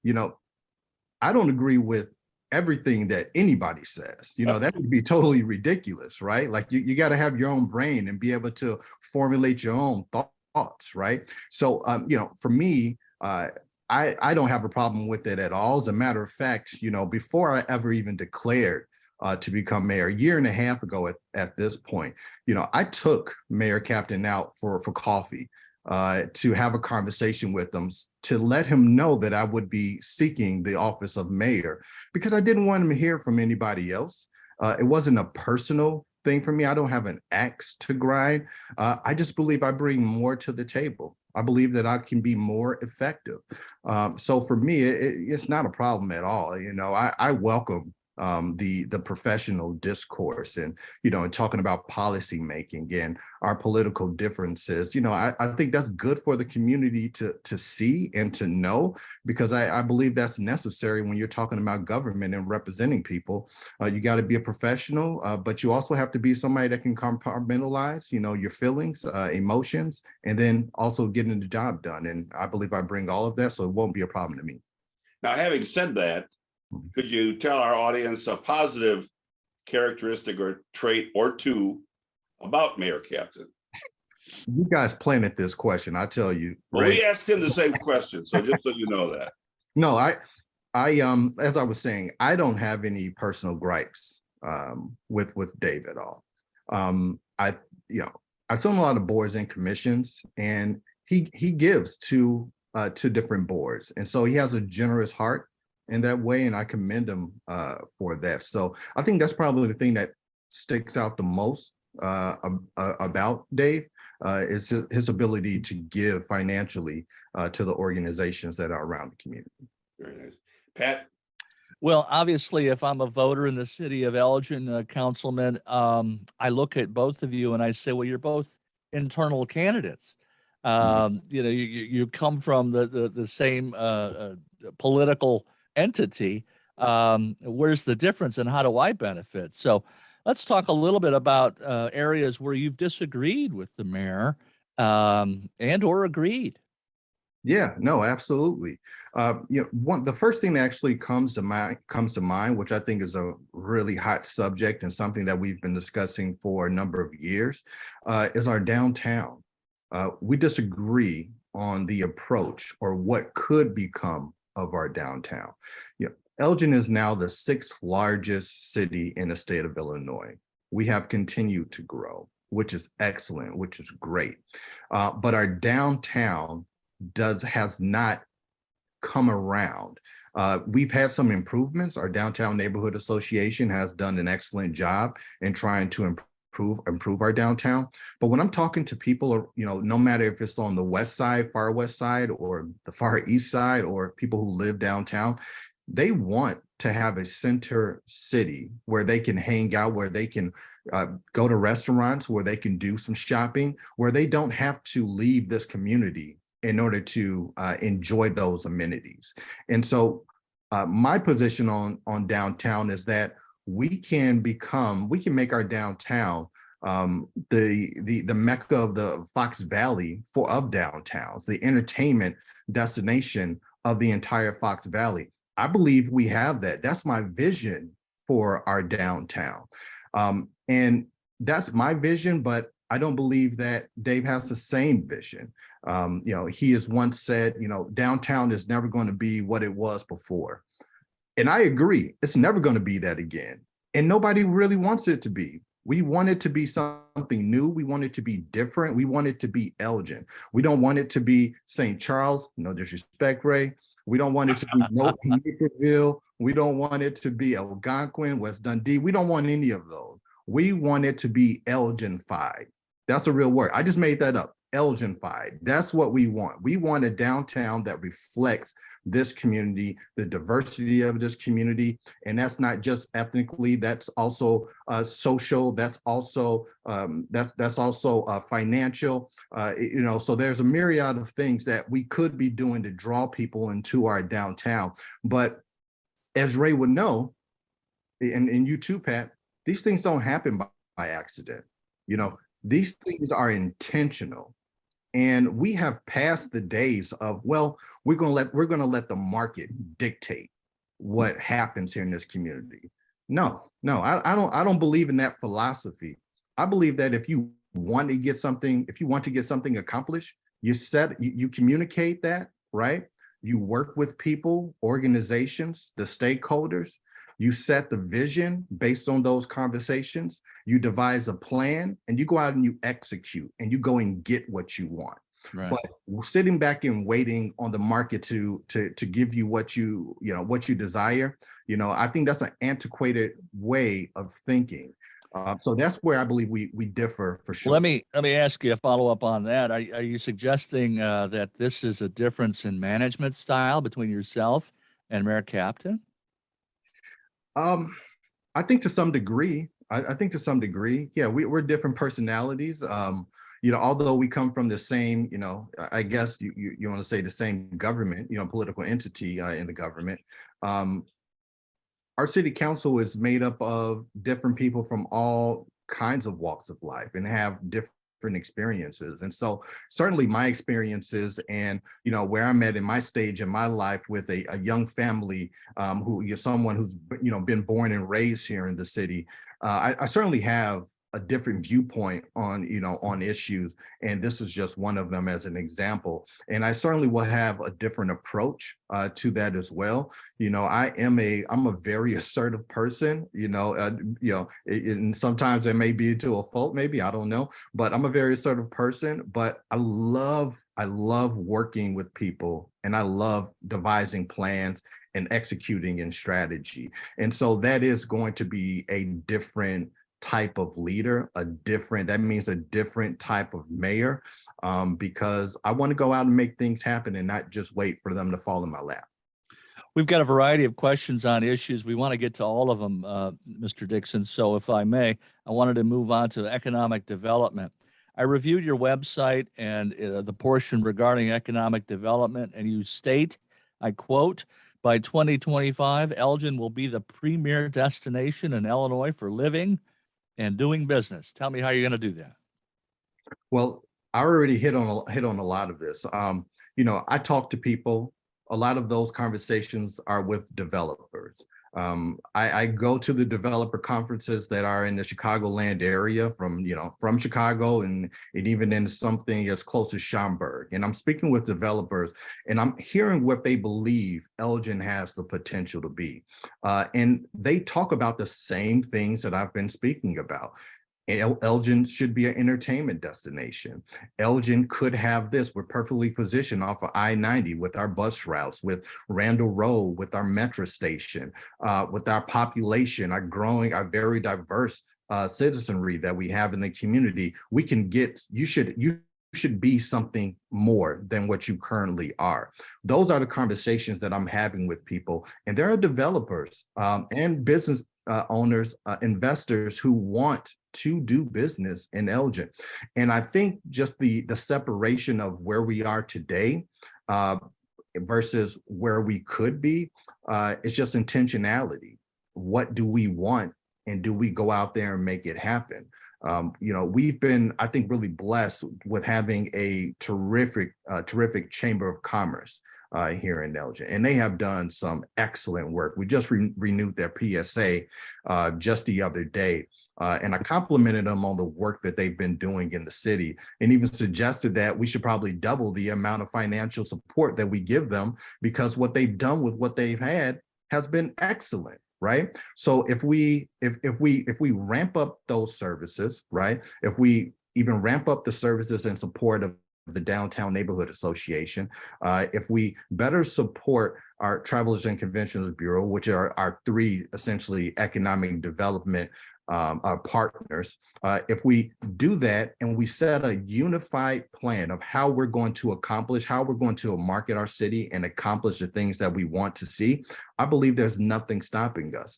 I don't agree with everything that anybody says. That would be totally ridiculous, right? Like you got to have your own brain and be able to formulate your own thoughts, right? So, for me, I don't have a problem with it at all. As a matter of fact, before I ever even declared to become mayor, a year and a half ago at this point, I took Mayor Kaptain out for coffee to have a conversation with him, to let him know that I would be seeking the office of mayor, because I didn't want him to hear from anybody else. It wasn't a personal thing for me. I don't have an axe to grind. I just believe I bring more to the table. I believe that I can be more effective. So for me, it's not a problem at all. I welcome the professional discourse and, and talking about policy making and our political differences. I think that's good for the community to see and to know, because I believe that's necessary when you're talking about government and representing people. You got to be a professional, but you also have to be somebody that can compartmentalize, your feelings, emotions, and then also getting the job done. And I believe I bring all of that, so it won't be a problem to me. Now, having said that, could you tell our audience a positive characteristic or trait or two about Mayor Kaptain? You guys planted this question, I tell you. Well, Ray. we asked him the same question, so just so you know that. No, I as I was saying, I don't have any personal gripes with Dave at all. I sit on a lot of boards and commissions, and he gives to different boards, and so he has a generous heart in that way, and I commend him for that. So I think that's probably the thing that sticks out the most about Dave, is his ability to give financially to the organizations that are around the community. Very nice. Pat? Well, obviously, if I'm a voter in the city of Elgin, Councilman, I look at both of you and I say, well, you're both internal candidates. You come from the same political entity. Where's the difference and how do I benefit? So let's talk a little bit about areas where you've disagreed with the mayor and or agreed. Yeah, no, absolutely. The first thing that actually comes to mind, which I think is a really hot subject and something that we've been discussing for a number of years, is our downtown. We disagree on the approach or what could become of our downtown. Elgin is now the 6th largest city in the state of Illinois. We have continued to grow, which is excellent, which is great. But our downtown has not come around. We've had some improvements. Our Downtown Neighborhood Association has done an excellent job in trying to improve our downtown. But when I'm talking to people, no matter if it's on the west side, far west side, or the far east side, or people who live downtown, they want to have a center city where they can hang out, where they can go to restaurants, where they can do some shopping, where they don't have to leave this community in order to enjoy those amenities. And so my position on downtown is that we can make our downtown the mecca of the Fox Valley of downtowns, the entertainment destination of the entire Fox Valley. I believe we have that. That's my vision for our downtown. And that's my vision, but I don't believe that Dave has the same vision. He has once said, downtown is never going to be what it was before. And I agree, it's never going to be that again. And nobody really wants it to be. We want it to be something new. We want it to be different. We want it to be Elgin. We don't want it to be St. Charles, no disrespect, Ray. We don't want it to be Naperville. We don't want it to be Algonquin, West Dundee. We don't want any of those. We want it to be Elgin-fied. That's a real word. I just made that up. Elgin-fied. That's what we want. We want a downtown that reflects this community, the diversity of this community, and that's not just ethnically. That's also social. That's also financial. So there's a myriad of things that we could be doing to draw people into our downtown. But as Ray would know, and you too, Pat, these things don't happen by accident. These things are intentional. And we have passed the days of, well, we're going to let the market dictate what happens here in this community. No, I don't believe in that philosophy. I believe that if you want to get something accomplished, you communicate that, right? You work with people, organizations, the stakeholders. You set the vision based on those conversations, you devise a plan, and you go out and you execute, and you go and get what you want. Right. But sitting back and waiting on the market to give you what you desire, I think that's an antiquated way of thinking. So that's where I believe we differ for sure. Let me ask you a follow up on that. Are you suggesting that this is a difference in management style between yourself and Mayor Kaptain? I think to some degree. I think to some degree, yeah, we're different personalities. Although we come from the same, I guess you want to say the same government, political entity in the government. Our city council is made up of different people from all kinds of walks of life and have different experiences. And so certainly my experiences and, where I'm at in my stage in my life with a young family who you're someone who's, been born and raised here in the city. I certainly have a different viewpoint on, on issues. And this is just one of them as an example. And I certainly will have a different approach to that as well. I'm a very assertive person, and sometimes it may be to a fault, maybe, I don't know, but I'm a very assertive person, but I love working with people and I love devising plans and executing in strategy. And so that is going to be a different type of leader, that means a different type of mayor, because I want to go out and make things happen and not just wait for them to fall in my lap. We've got a variety of questions on issues. We want to get to all of them, Mr. Dixon. So if I may, I wanted to move on to economic development. I reviewed your website and the portion regarding economic development, and you state, I quote, by 2025, Elgin will be the premier destination in Illinois for living and doing business. Tell me how you're going to do that. Well, I already hit on a lot of this. I talk to people. A lot of those conversations are with developers. I go to the developer conferences that are in the Chicagoland area from Chicago and even in something as close as Schaumburg. And I'm speaking with developers and I'm hearing what they believe Elgin has the potential to be. And they talk about the same things that I've been speaking about. Elgin should be an entertainment destination. Elgin could have this. We're perfectly positioned off of I-90 with our bus routes, with Randall Road, with our metro station, with our population, our very diverse citizenry that we have in the community. We can get, you should be something more than what you currently are. Those are the conversations that I'm having with people. And there are developers and business owners, investors who want to do business in Elgin. And I think just the separation of where we are today versus where we could be, it's just intentionality. What do we want? And do we go out there and make it happen? We've been, I think, really blessed with having a terrific Chamber of Commerce here in Elgin, and they have done some excellent work. We just renewed their PSA just the other day, and I complimented them on the work that they've been doing in the city, and even suggested that we should probably double the amount of financial support that we give them, because what they've done with what they've had has been excellent. Right. So if we ramp up those services, right, if we even ramp up the services in support of the Downtown Neighborhood Association, if we better support our Travelers and Conventions Bureau, which are our three essentially economic development partners, if we do that and we set a unified plan of how we're going to market our city and accomplish the things that we want to see, I believe there's nothing stopping us.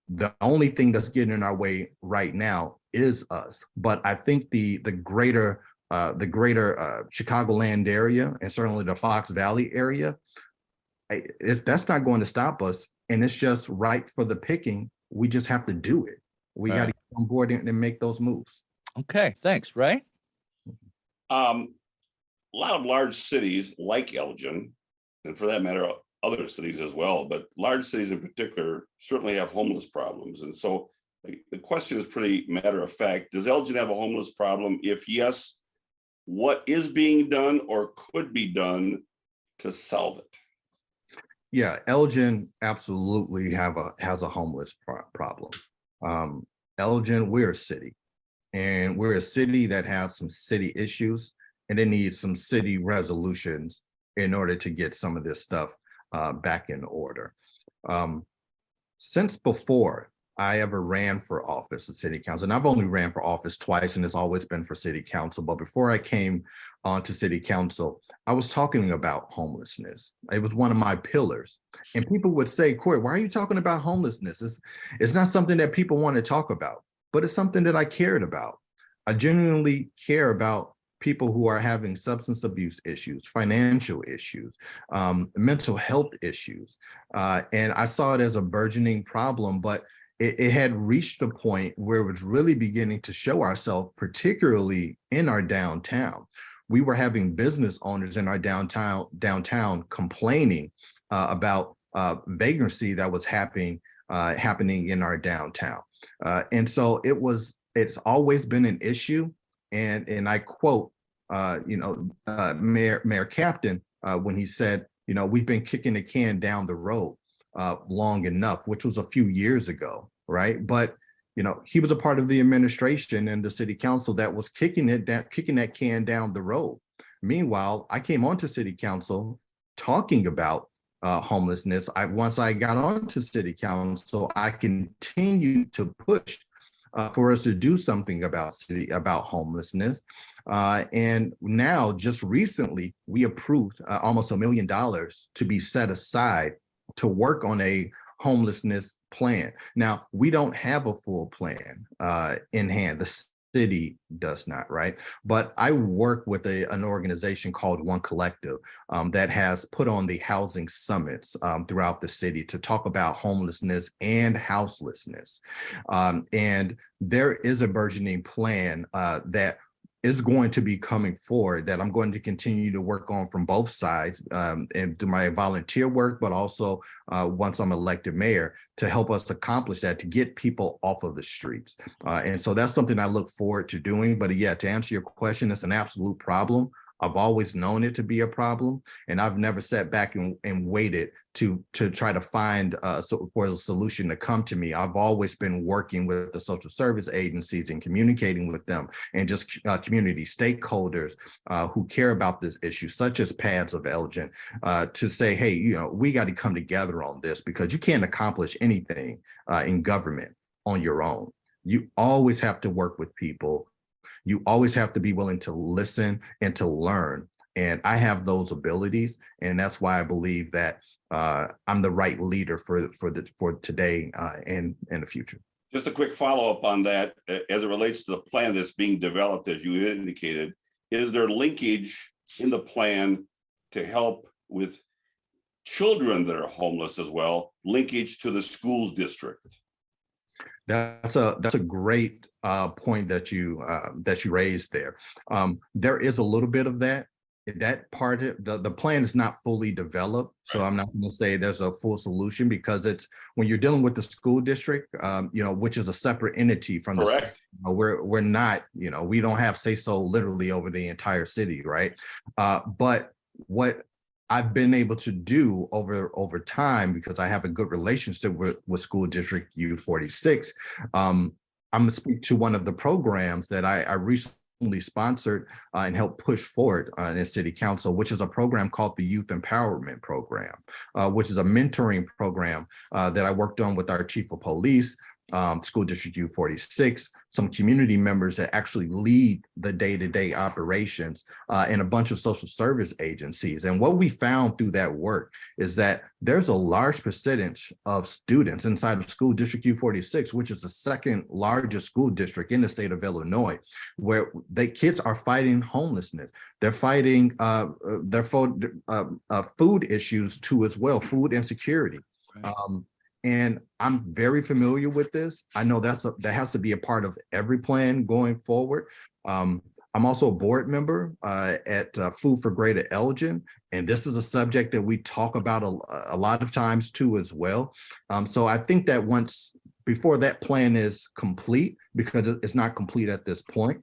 The only thing that's getting in our way right now is us. But I think the greater Chicagoland area and certainly the Fox Valley area, that's not going to stop us. And it's just right for the picking. We just have to do it. We got to get on board and make those moves. Okay, thanks, Ray. A lot of large cities like Elgin, and for that matter, other cities as well, but large cities in particular certainly have homeless problems. And so the question is pretty matter of fact. Does Elgin have a homeless problem? If yes, what is being done or could be done to solve it? Yeah, Elgin absolutely has a homeless problem. Elgin, we're a city, and we're a city that has some city issues, and it needs some city resolutions in order to get some of this stuff back in order. Since before I ever ran for office at city council, and I've only ran for office twice, and it's always been for city council. But before I came onto city council, I was talking about homelessness. It was one of my pillars. And people would say, Corey, why are you talking about homelessness? It's not something that people want to talk about, but it's something that I cared about. I genuinely care about people who are having substance abuse issues, financial issues, mental health issues. And I saw it as a burgeoning problem, but it had reached a point where it was really beginning to show ourselves, particularly in our downtown. We were having business owners in our downtown complaining about vagrancy that was happening in our downtown. And so it's always been an issue. And I quote, Mayor Kaptain when he said, we've been kicking the can down the road long enough, which was a few years ago, right? But he was a part of the administration and the city council that was kicking that can down the road. Meanwhile, I came onto city council talking about homelessness. Once I got onto city council, I continued to push for us to do something about homelessness. And now, just recently, we approved almost $1 million to be set aside to work on a homelessness plan. Now, we don't have a full plan in hand. The city does not, right? But I work with an organization called One Collective that has put on the housing summits throughout the city to talk about homelessness and houselessness. And there is a burgeoning plan that is going to be coming forward that I'm going to continue to work on from both sides and do my volunteer work, but also once I'm elected mayor to help us accomplish that, to get people off of the streets. And so that's something I look forward to doing. But yeah, to answer your question, it's an absolute problem. I've always known it to be a problem, and I've never sat back and waited to try to find for a solution to come to me. I've always been working with the social service agencies and communicating with them, and just community stakeholders who care about this issue, such as PADS of Elgin, to say, hey, we got to come together on this, because you can't accomplish anything in government on your own. You always have to work with people. You always have to be willing to listen and to learn. And I have those abilities. And that's why I believe that I'm the right leader for today and the future. Just a quick follow-up on that, as it relates to the plan that's being developed, as you indicated, is there linkage in the plan to help with children that are homeless as well, linkage to the schools district? That's a great point that you raised there. There is a little bit of that. That part of the plan is not fully developed, so I'm not going to say there's a full solution, because it's when you're dealing with the school district, which is a separate entity from the city. We're not, we don't have say so literally over the entire city, right? But what I've been able to do over time, because I have a good relationship with School District U46. I'm going to speak to one of the programs that I recently sponsored and helped push forward in City Council, which is a program called the Youth Empowerment Program, which is a mentoring program that I worked on with our Chief of Police, School District U46, some community members that actually lead the day-to-day operations, and a bunch of social service agencies. And what we found through that work is that there's a large percentage of students inside of School District U46, which is the second largest school district in the state of Illinois, where kids are fighting homelessness. They're fighting food issues too as well, food insecurity. Right. And I'm very familiar with this. I know that has to be a part of every plan going forward. I'm also a board member at Food for Greater Elgin, and this is a subject that we talk about a lot of times too as well. So I think that before that plan is complete, because it's not complete at this point,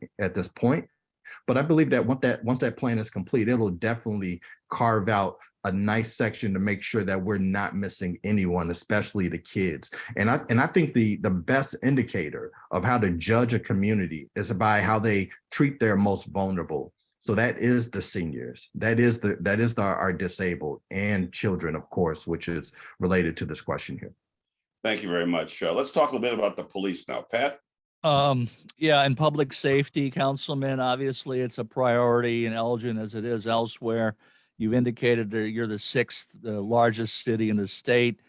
but I believe that once that plan is complete, it'll definitely carve out a nice section to make sure that we're not missing anyone, especially the kids. And I think the best indicator of how to judge a community is by how they treat their most vulnerable. So that is the seniors, that is our disabled, and children, of course, which is related to this question here. Thank you very much. Let's talk a little bit about the police now. Pat? Yeah, and public safety, Councilman, obviously it's a priority in Elgin as it is elsewhere. You've indicated that you're the sixth largest city in the state,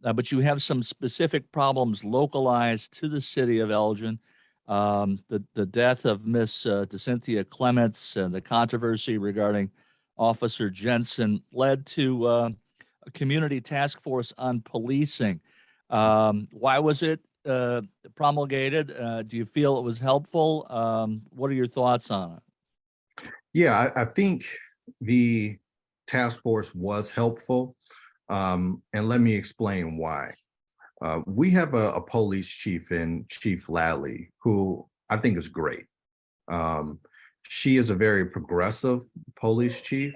but you have some specific problems localized to the city of Elgin. The death of Miss DeCynthia Clements and the controversy regarding Officer Jensen led to a community task force on policing. Why was it promulgated? Do you feel it was helpful? What are your thoughts on it? Yeah, I think the task force was helpful. And let me explain why. We have a police chief in Chief Lally, who I think is great. She is a very progressive police chief.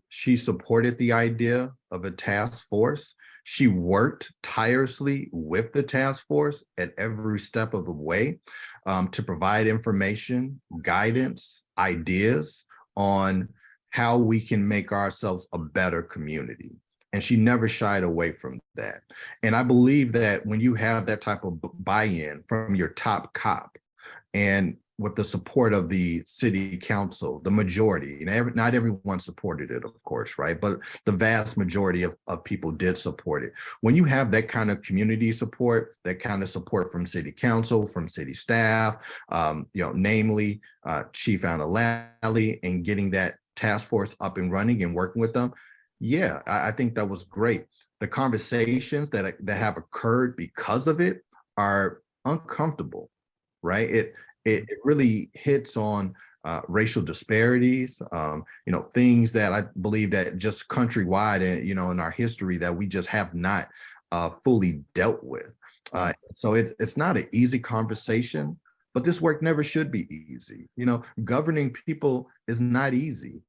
She supported the idea of a task force. She worked tirelessly with the task force at every step of the way to provide information, guidance, ideas on how we can make ourselves a better community. And she never shied away from that. And I believe that when you have that type of buy-in from your top cop, and with the support of the city council, the majority, not everyone supported it, of course, right? But the vast majority of people did support it. When you have that kind of community support, that kind of support from city council, from city staff, namely Chief Anna Lally, and getting that task force up and running and working with them, yeah, I think that was great. The conversations that have occurred because of it are uncomfortable, right? It really hits on racial disparities, things that I believe that just countrywide and, in our history that we just have not fully dealt with. So it's not an easy conversation, but this work never should be easy. Governing people is not easy.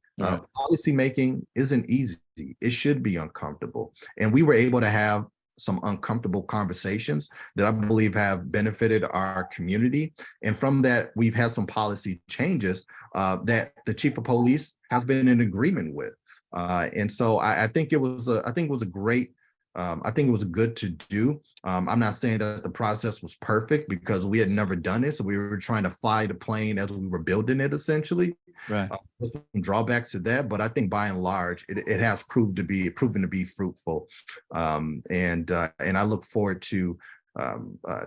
Policy making isn't easy. It should be uncomfortable. And we were able to have some uncomfortable conversations that I believe have benefited our community. And from that, we've had some policy changes that the chief of police has been in agreement with. And so I think it was a great, I think it was good to do. I'm not saying that the process was perfect because we had never done it. So we were trying to fly the plane as we were building it, essentially. Right. There's some drawbacks to that, but I think by and large, it has proven to be fruitful. And I look forward to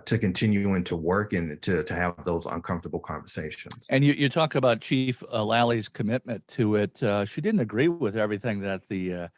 continuing to work and to have those uncomfortable conversations. And you talk about Chief Lally's commitment to it. She didn't agree with everything that the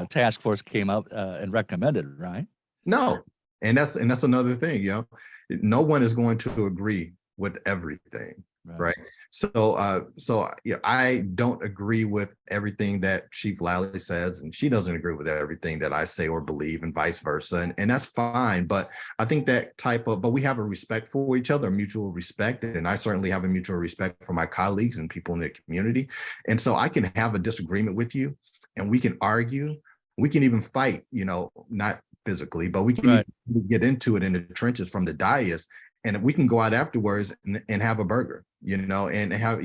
task force came out and recommended, right? No, and that's another thing. No one is going to agree with everything, right? So yeah, I don't agree with everything that Chief Lally says, and she doesn't agree with everything that I say or believe, and vice versa, and that's fine. But I think but we have a respect for each other, a mutual respect, and I certainly have a mutual respect for my colleagues and people in the community, and so I can have a disagreement with you, and we can argue, we can even fight, not physically, but we can even get into it in the trenches from the dais, and we can go out afterwards and have a burger, and have,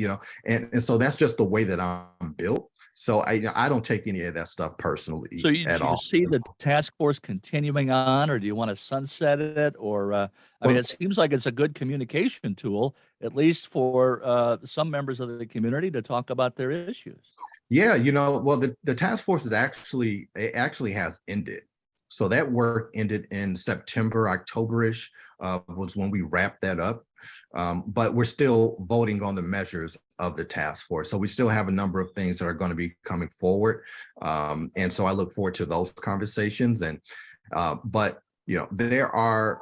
and so that's just the way that I'm built. So I don't take any of that stuff personally. So do you see the task force continuing on, or do you want to sunset it? Or mean, it seems like it's a good communication tool, at least for some members of the community to talk about their issues. Yeah, well, the task force actually has ended. So that work ended in September, October-ish was when we wrapped that up. But we're still voting on the measures of the task force. So we still have a number of things that are going to be coming forward. And so I look forward to those conversations. And but there are,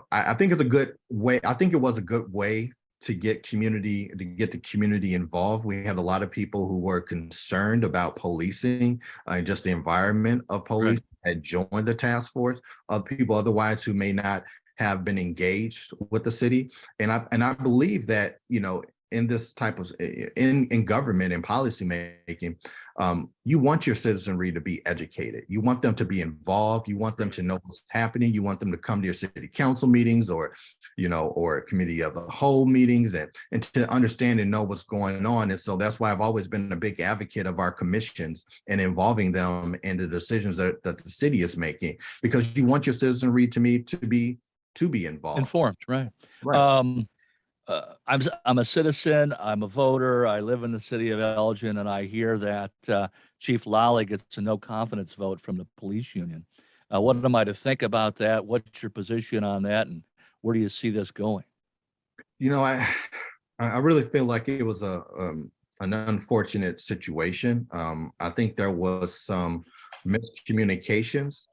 I think it's a good way. I think it was a good way to get the community involved. We had a lot of people who were concerned about policing and just the environment of police had joined the task force, of people otherwise who may not have been engaged with the city. And I believe that, in this type of in government and policy making, you want your citizenry to be educated. You want them to be involved. You want them to know what's happening. You want them to come to your city council meetings or, or committee of the whole meetings and to understand and know what's going on. And so that's why I've always been a big advocate of our commissions and involving them in the decisions that the city is making, because you want your citizenry to be involved. Informed, right? Right. I'm a citizen, I'm a voter, I live in the city of Elgin, and I hear that Chief Lally gets a no confidence vote from the police union. What am I to think about that? What's your position on that, and where do you see this going? I really feel like it was an unfortunate situation. I think there was some miscommunications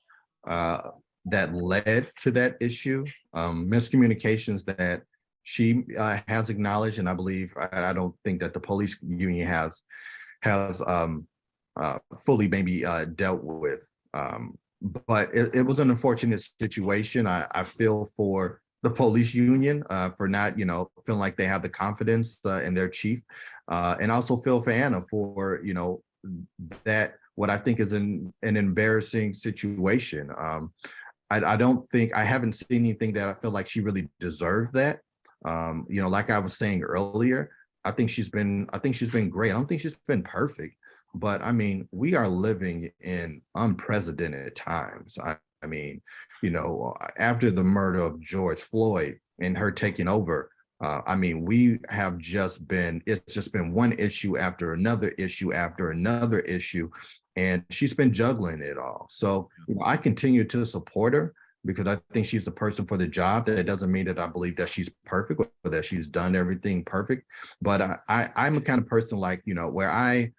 that led to that issue, miscommunications that she has acknowledged, and I believe I don't think that the police union has fully maybe dealt with. But it was an unfortunate situation. I feel for the police union for not, feeling like they have the confidence in their chief, and also feel for Anna for, that what I think is an embarrassing situation. I don't think I haven't seen anything that I feel like she really deserved that. Like I was saying earlier, I think she's been great. I don't think she's been perfect, but I mean, we are living in unprecedented times. I mean, after the murder of George Floyd and her taking over, I mean, it's just been one issue after another issue after another issue, and she's been juggling it all. So I continue to support her, because I think she's the person for the job. That doesn't mean that I believe that she's perfect or that she's done everything perfect. But I'm a kind of person like, where I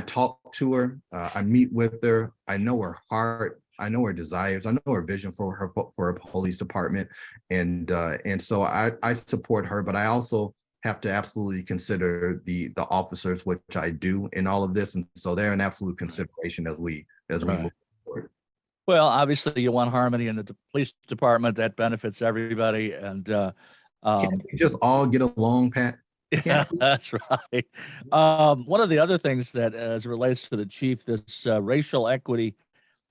talk to her, I meet with her, I know her heart, I know her desires, I know her vision for her police department. And so I support her, but I also have to absolutely consider the officers, which I do in all of this. And so they're an absolute consideration as we move forward. Well, obviously, you want harmony in the police department. That benefits everybody. And Can't we just all get along, Pat? yeah, that's right. One of the other things that, as it relates to the chief, this racial equity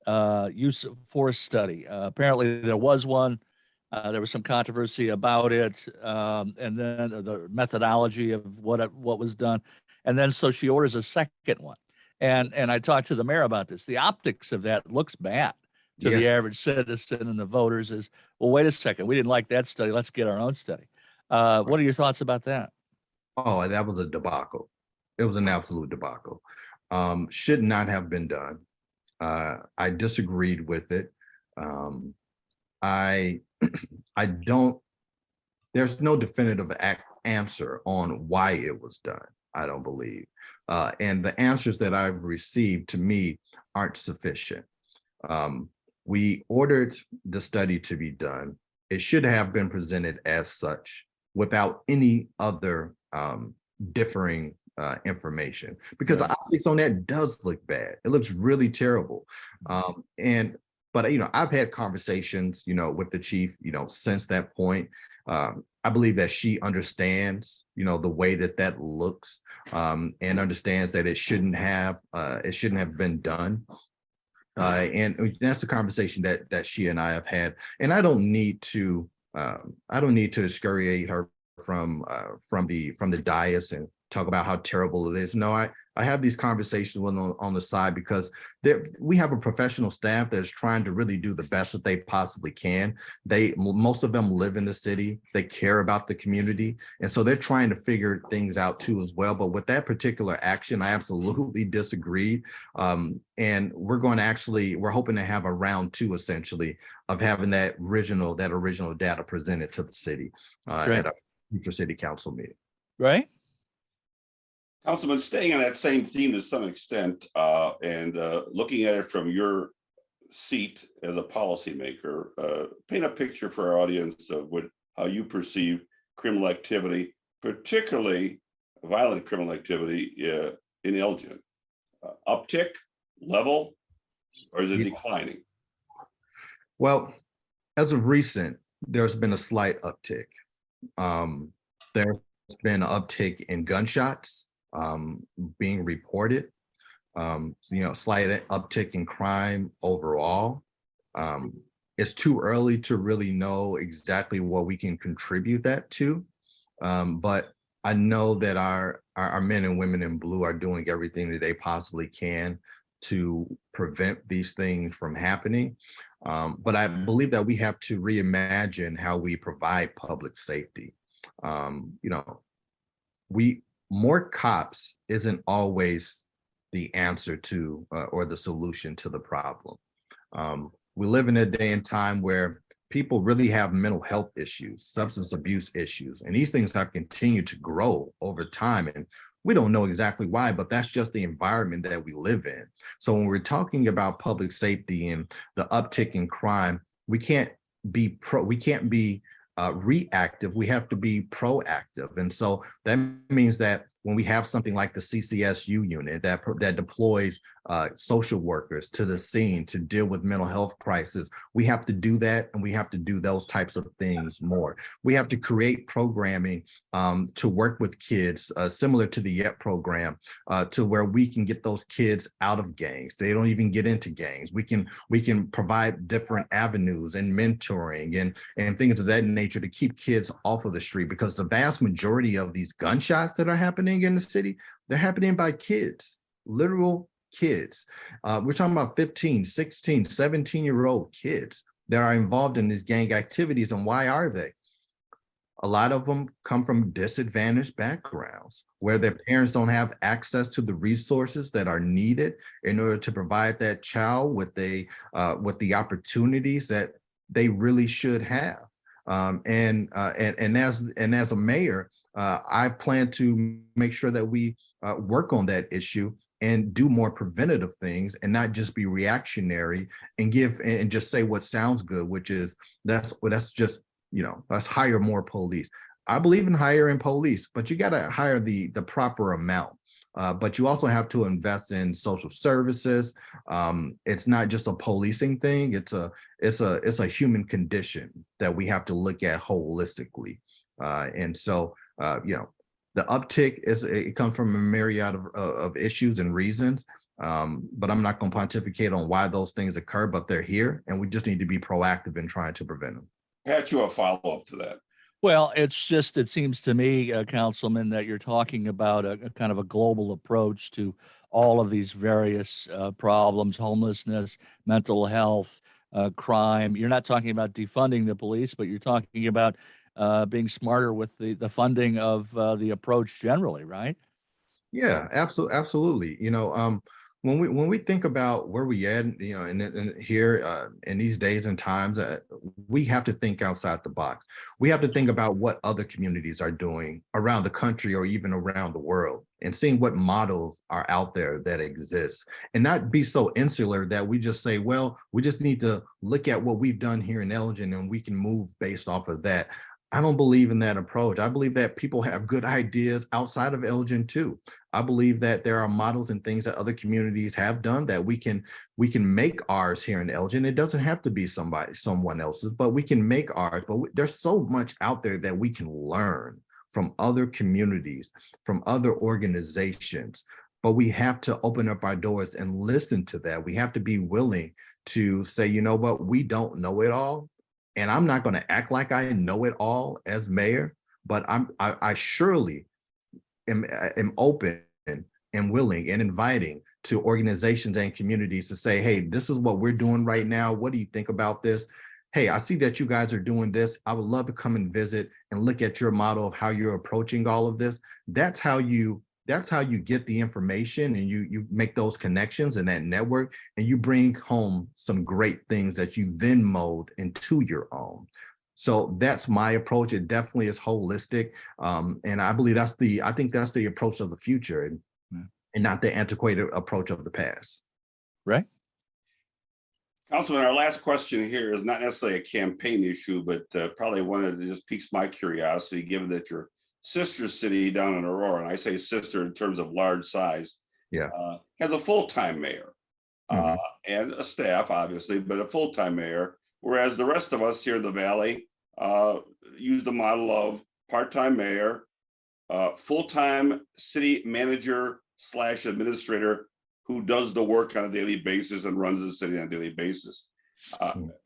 use of force study. Apparently, there was one. There was some controversy about it, and then the methodology of what was done, and then so she orders a second one. And I talked to the mayor about this. The optics of that looks bad to the average citizen and the voters. Is, well, wait a second, we didn't like that study. Let's get our own study. What are your thoughts about that? Oh, that was a debacle. It was an absolute debacle. Should not have been done. I disagreed with it. I don't. There's no definitive answer on why it was done. I don't believe, and the answers that I've received to me aren't sufficient. We ordered the study to be done. It should have been presented as such without any other differing information, because optics on that does look bad. It looks really terrible. But I've had conversations, with the chief, since that point. I believe that she understands, the way that looks, and understands that it shouldn't have been done. And that's the conversation that she and I have had. And I don't need to excoriate her from the dais and talk about how terrible it is. No, I have these conversations on the side, because we have a professional staff that is trying to really do the best that they possibly can. Most of them live in the city. They care about the community. And so they're trying to figure things out too as well. But with that particular action, I absolutely disagreed. And we're hoping to have a round two, essentially, of having that original data presented to the city at a future city council meeting. Right. Councilman, staying on that same theme to some extent, and looking at it from your seat as a policymaker, paint a picture for our audience of how you perceive criminal activity, particularly violent criminal activity in Elgin. Uptick, level, or is it declining? Well, as of recent, there's been a slight uptick. There's been an uptick in gunshots being reported. Slight uptick in crime overall. It's too early to really know exactly what we can contribute that to. But I know that our men and women in blue are doing everything that they possibly can to prevent these things from happening. But I believe that we have to reimagine how we provide public safety. More cops isn't always the answer to or the solution to the problem. We live in a day and time where people really have mental health issues, substance abuse issues, and these things have continued to grow over time. And we don't know exactly why, but that's just the environment that we live in. So when we're talking about public safety and the uptick in crime, we can't be reactive. We have to be proactive. And so that means that when we have something like the CCSU unit that deploys social workers to the scene to deal with mental health crisis, we have to do that, and we have to do those types of things more. We have to create programming to work with kids similar to the YEP program to where we can get those kids out of gangs. They don't even get into gangs. We can provide different avenues and mentoring and things of that nature to keep kids off of the street, because the vast majority of these gunshots that are happening in the city, they're happening by kids, literal kids. We're talking about 15, 16, 17-year-old kids that are involved in these gang activities. And why are they? A lot of them come from disadvantaged backgrounds where their parents don't have access to the resources that are needed in order to provide that child with the opportunities that they really should have. And as a mayor, I plan to make sure that we work on that issue and do more preventative things and not just be reactionary and just say what sounds good, which is let's hire more police. I believe in hiring police, but you got to hire the proper amount. But you also have to invest in social services. It's not just a policing thing. It's a human condition that we have to look at holistically. And so, the uptick it comes from a myriad of issues and reasons. But I'm not going to pontificate on why those things occur, but they're here, and we just need to be proactive in trying to prevent them. Pat, you a follow-up to that? Well, it seems to me, Councilman, that you're talking about a kind of a global approach to all of these various problems: homelessness, mental health, crime. You're not talking about defunding the police, but you're talking about being smarter with the funding of the approach generally, right? Yeah, absolutely. When we think about where we at, and here in these days and times, we have to think outside the box. We have to think about what other communities are doing around the country or even around the world, and seeing what models are out there that exist, and not be so insular that we just say, well, we just need to look at what we've done here in Elgin and we can move based off of that. I don't believe in that approach. I believe that people have good ideas outside of Elgin too. I believe that there are models and things that other communities have done that we can make ours here in Elgin. It doesn't have to be someone else's, but we can make ours. But there's so much out there that we can learn from other communities, from other organizations. But we have to open up our doors and listen to that. We have to be willing to say, you know what, we don't know it all. And I'm not going to act like I know it all as mayor, but I surely am open and willing and inviting to organizations and communities to say, hey, this is what we're doing right now. What do you think about this? Hey, I see that you guys are doing this. I would love to come and visit and look at your model of how you're approaching all of this. That's how you get the information, and you make those connections and that network, and you bring home some great things that you then mold into your own. So that's my approach. It definitely is holistic. And I believe I think that's the approach of the future, and not the antiquated approach of the past. Right. Councilman, our last question here is not necessarily a campaign issue, but probably one that just piques my curiosity, given that you're sister city down in Aurora, and I say sister in terms of large size, has a full-time mayor and a staff, obviously, but a full-time mayor, whereas the rest of us here in the Valley use the model of part-time mayor, full-time city manager / administrator who does the work on a daily basis and runs the city on a daily basis.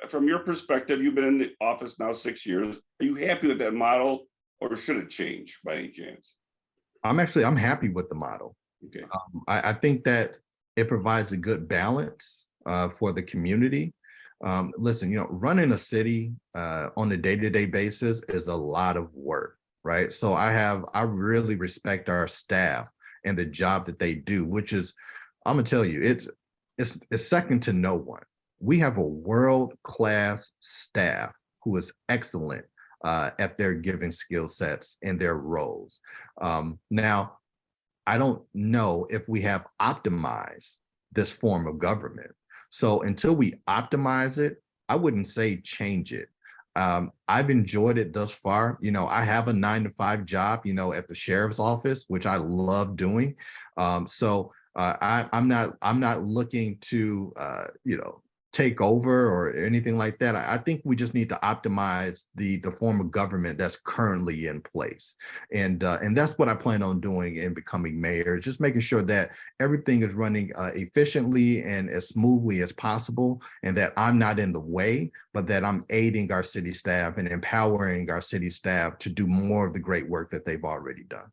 From your perspective, you've been in the office now 6 years. Are you happy with that model, or should it change by any chance? I'm happy with the model. Okay. I think that it provides a good balance for the community. Listen, running a city on a day-to-day basis is a lot of work, right? So I really respect our staff and the job that they do, which is, I'm gonna tell you, it's second to no one. We have a world-class staff who is excellent at their given skill sets and their roles. Now, I don't know if we have optimized this form of government. So until we optimize it, I wouldn't say change it. I've enjoyed it thus far. I have a 9-to-5 job, at the sheriff's office, which I love doing. I'm not looking to, take over or anything like that. I think we just need to optimize the form of government that's currently in place. And that's what I plan on doing in becoming mayor, just making sure that everything is running efficiently and as smoothly as possible, and that I'm not in the way, but that I'm aiding our city staff and empowering our city staff to do more of the great work that they've already done.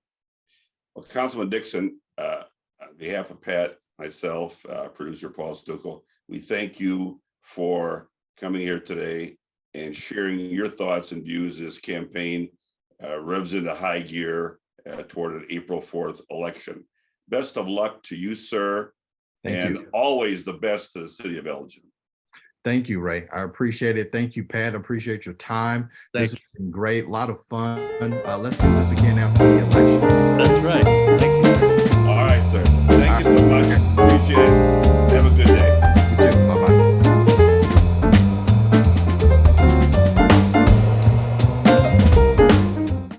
Well, Councilman Dixon, on behalf of Pat, myself, producer Paul Stuckel, we thank you for coming here today and sharing your thoughts and views as campaign revs into high gear toward an April 4th election. Best of luck to you, sir. Thank you. Always the best to the city of Elgin. Thank you, Ray. I appreciate it. Thank you, Pat. I appreciate your time. This has been great. A lot of fun. Let's do this again after the election. That's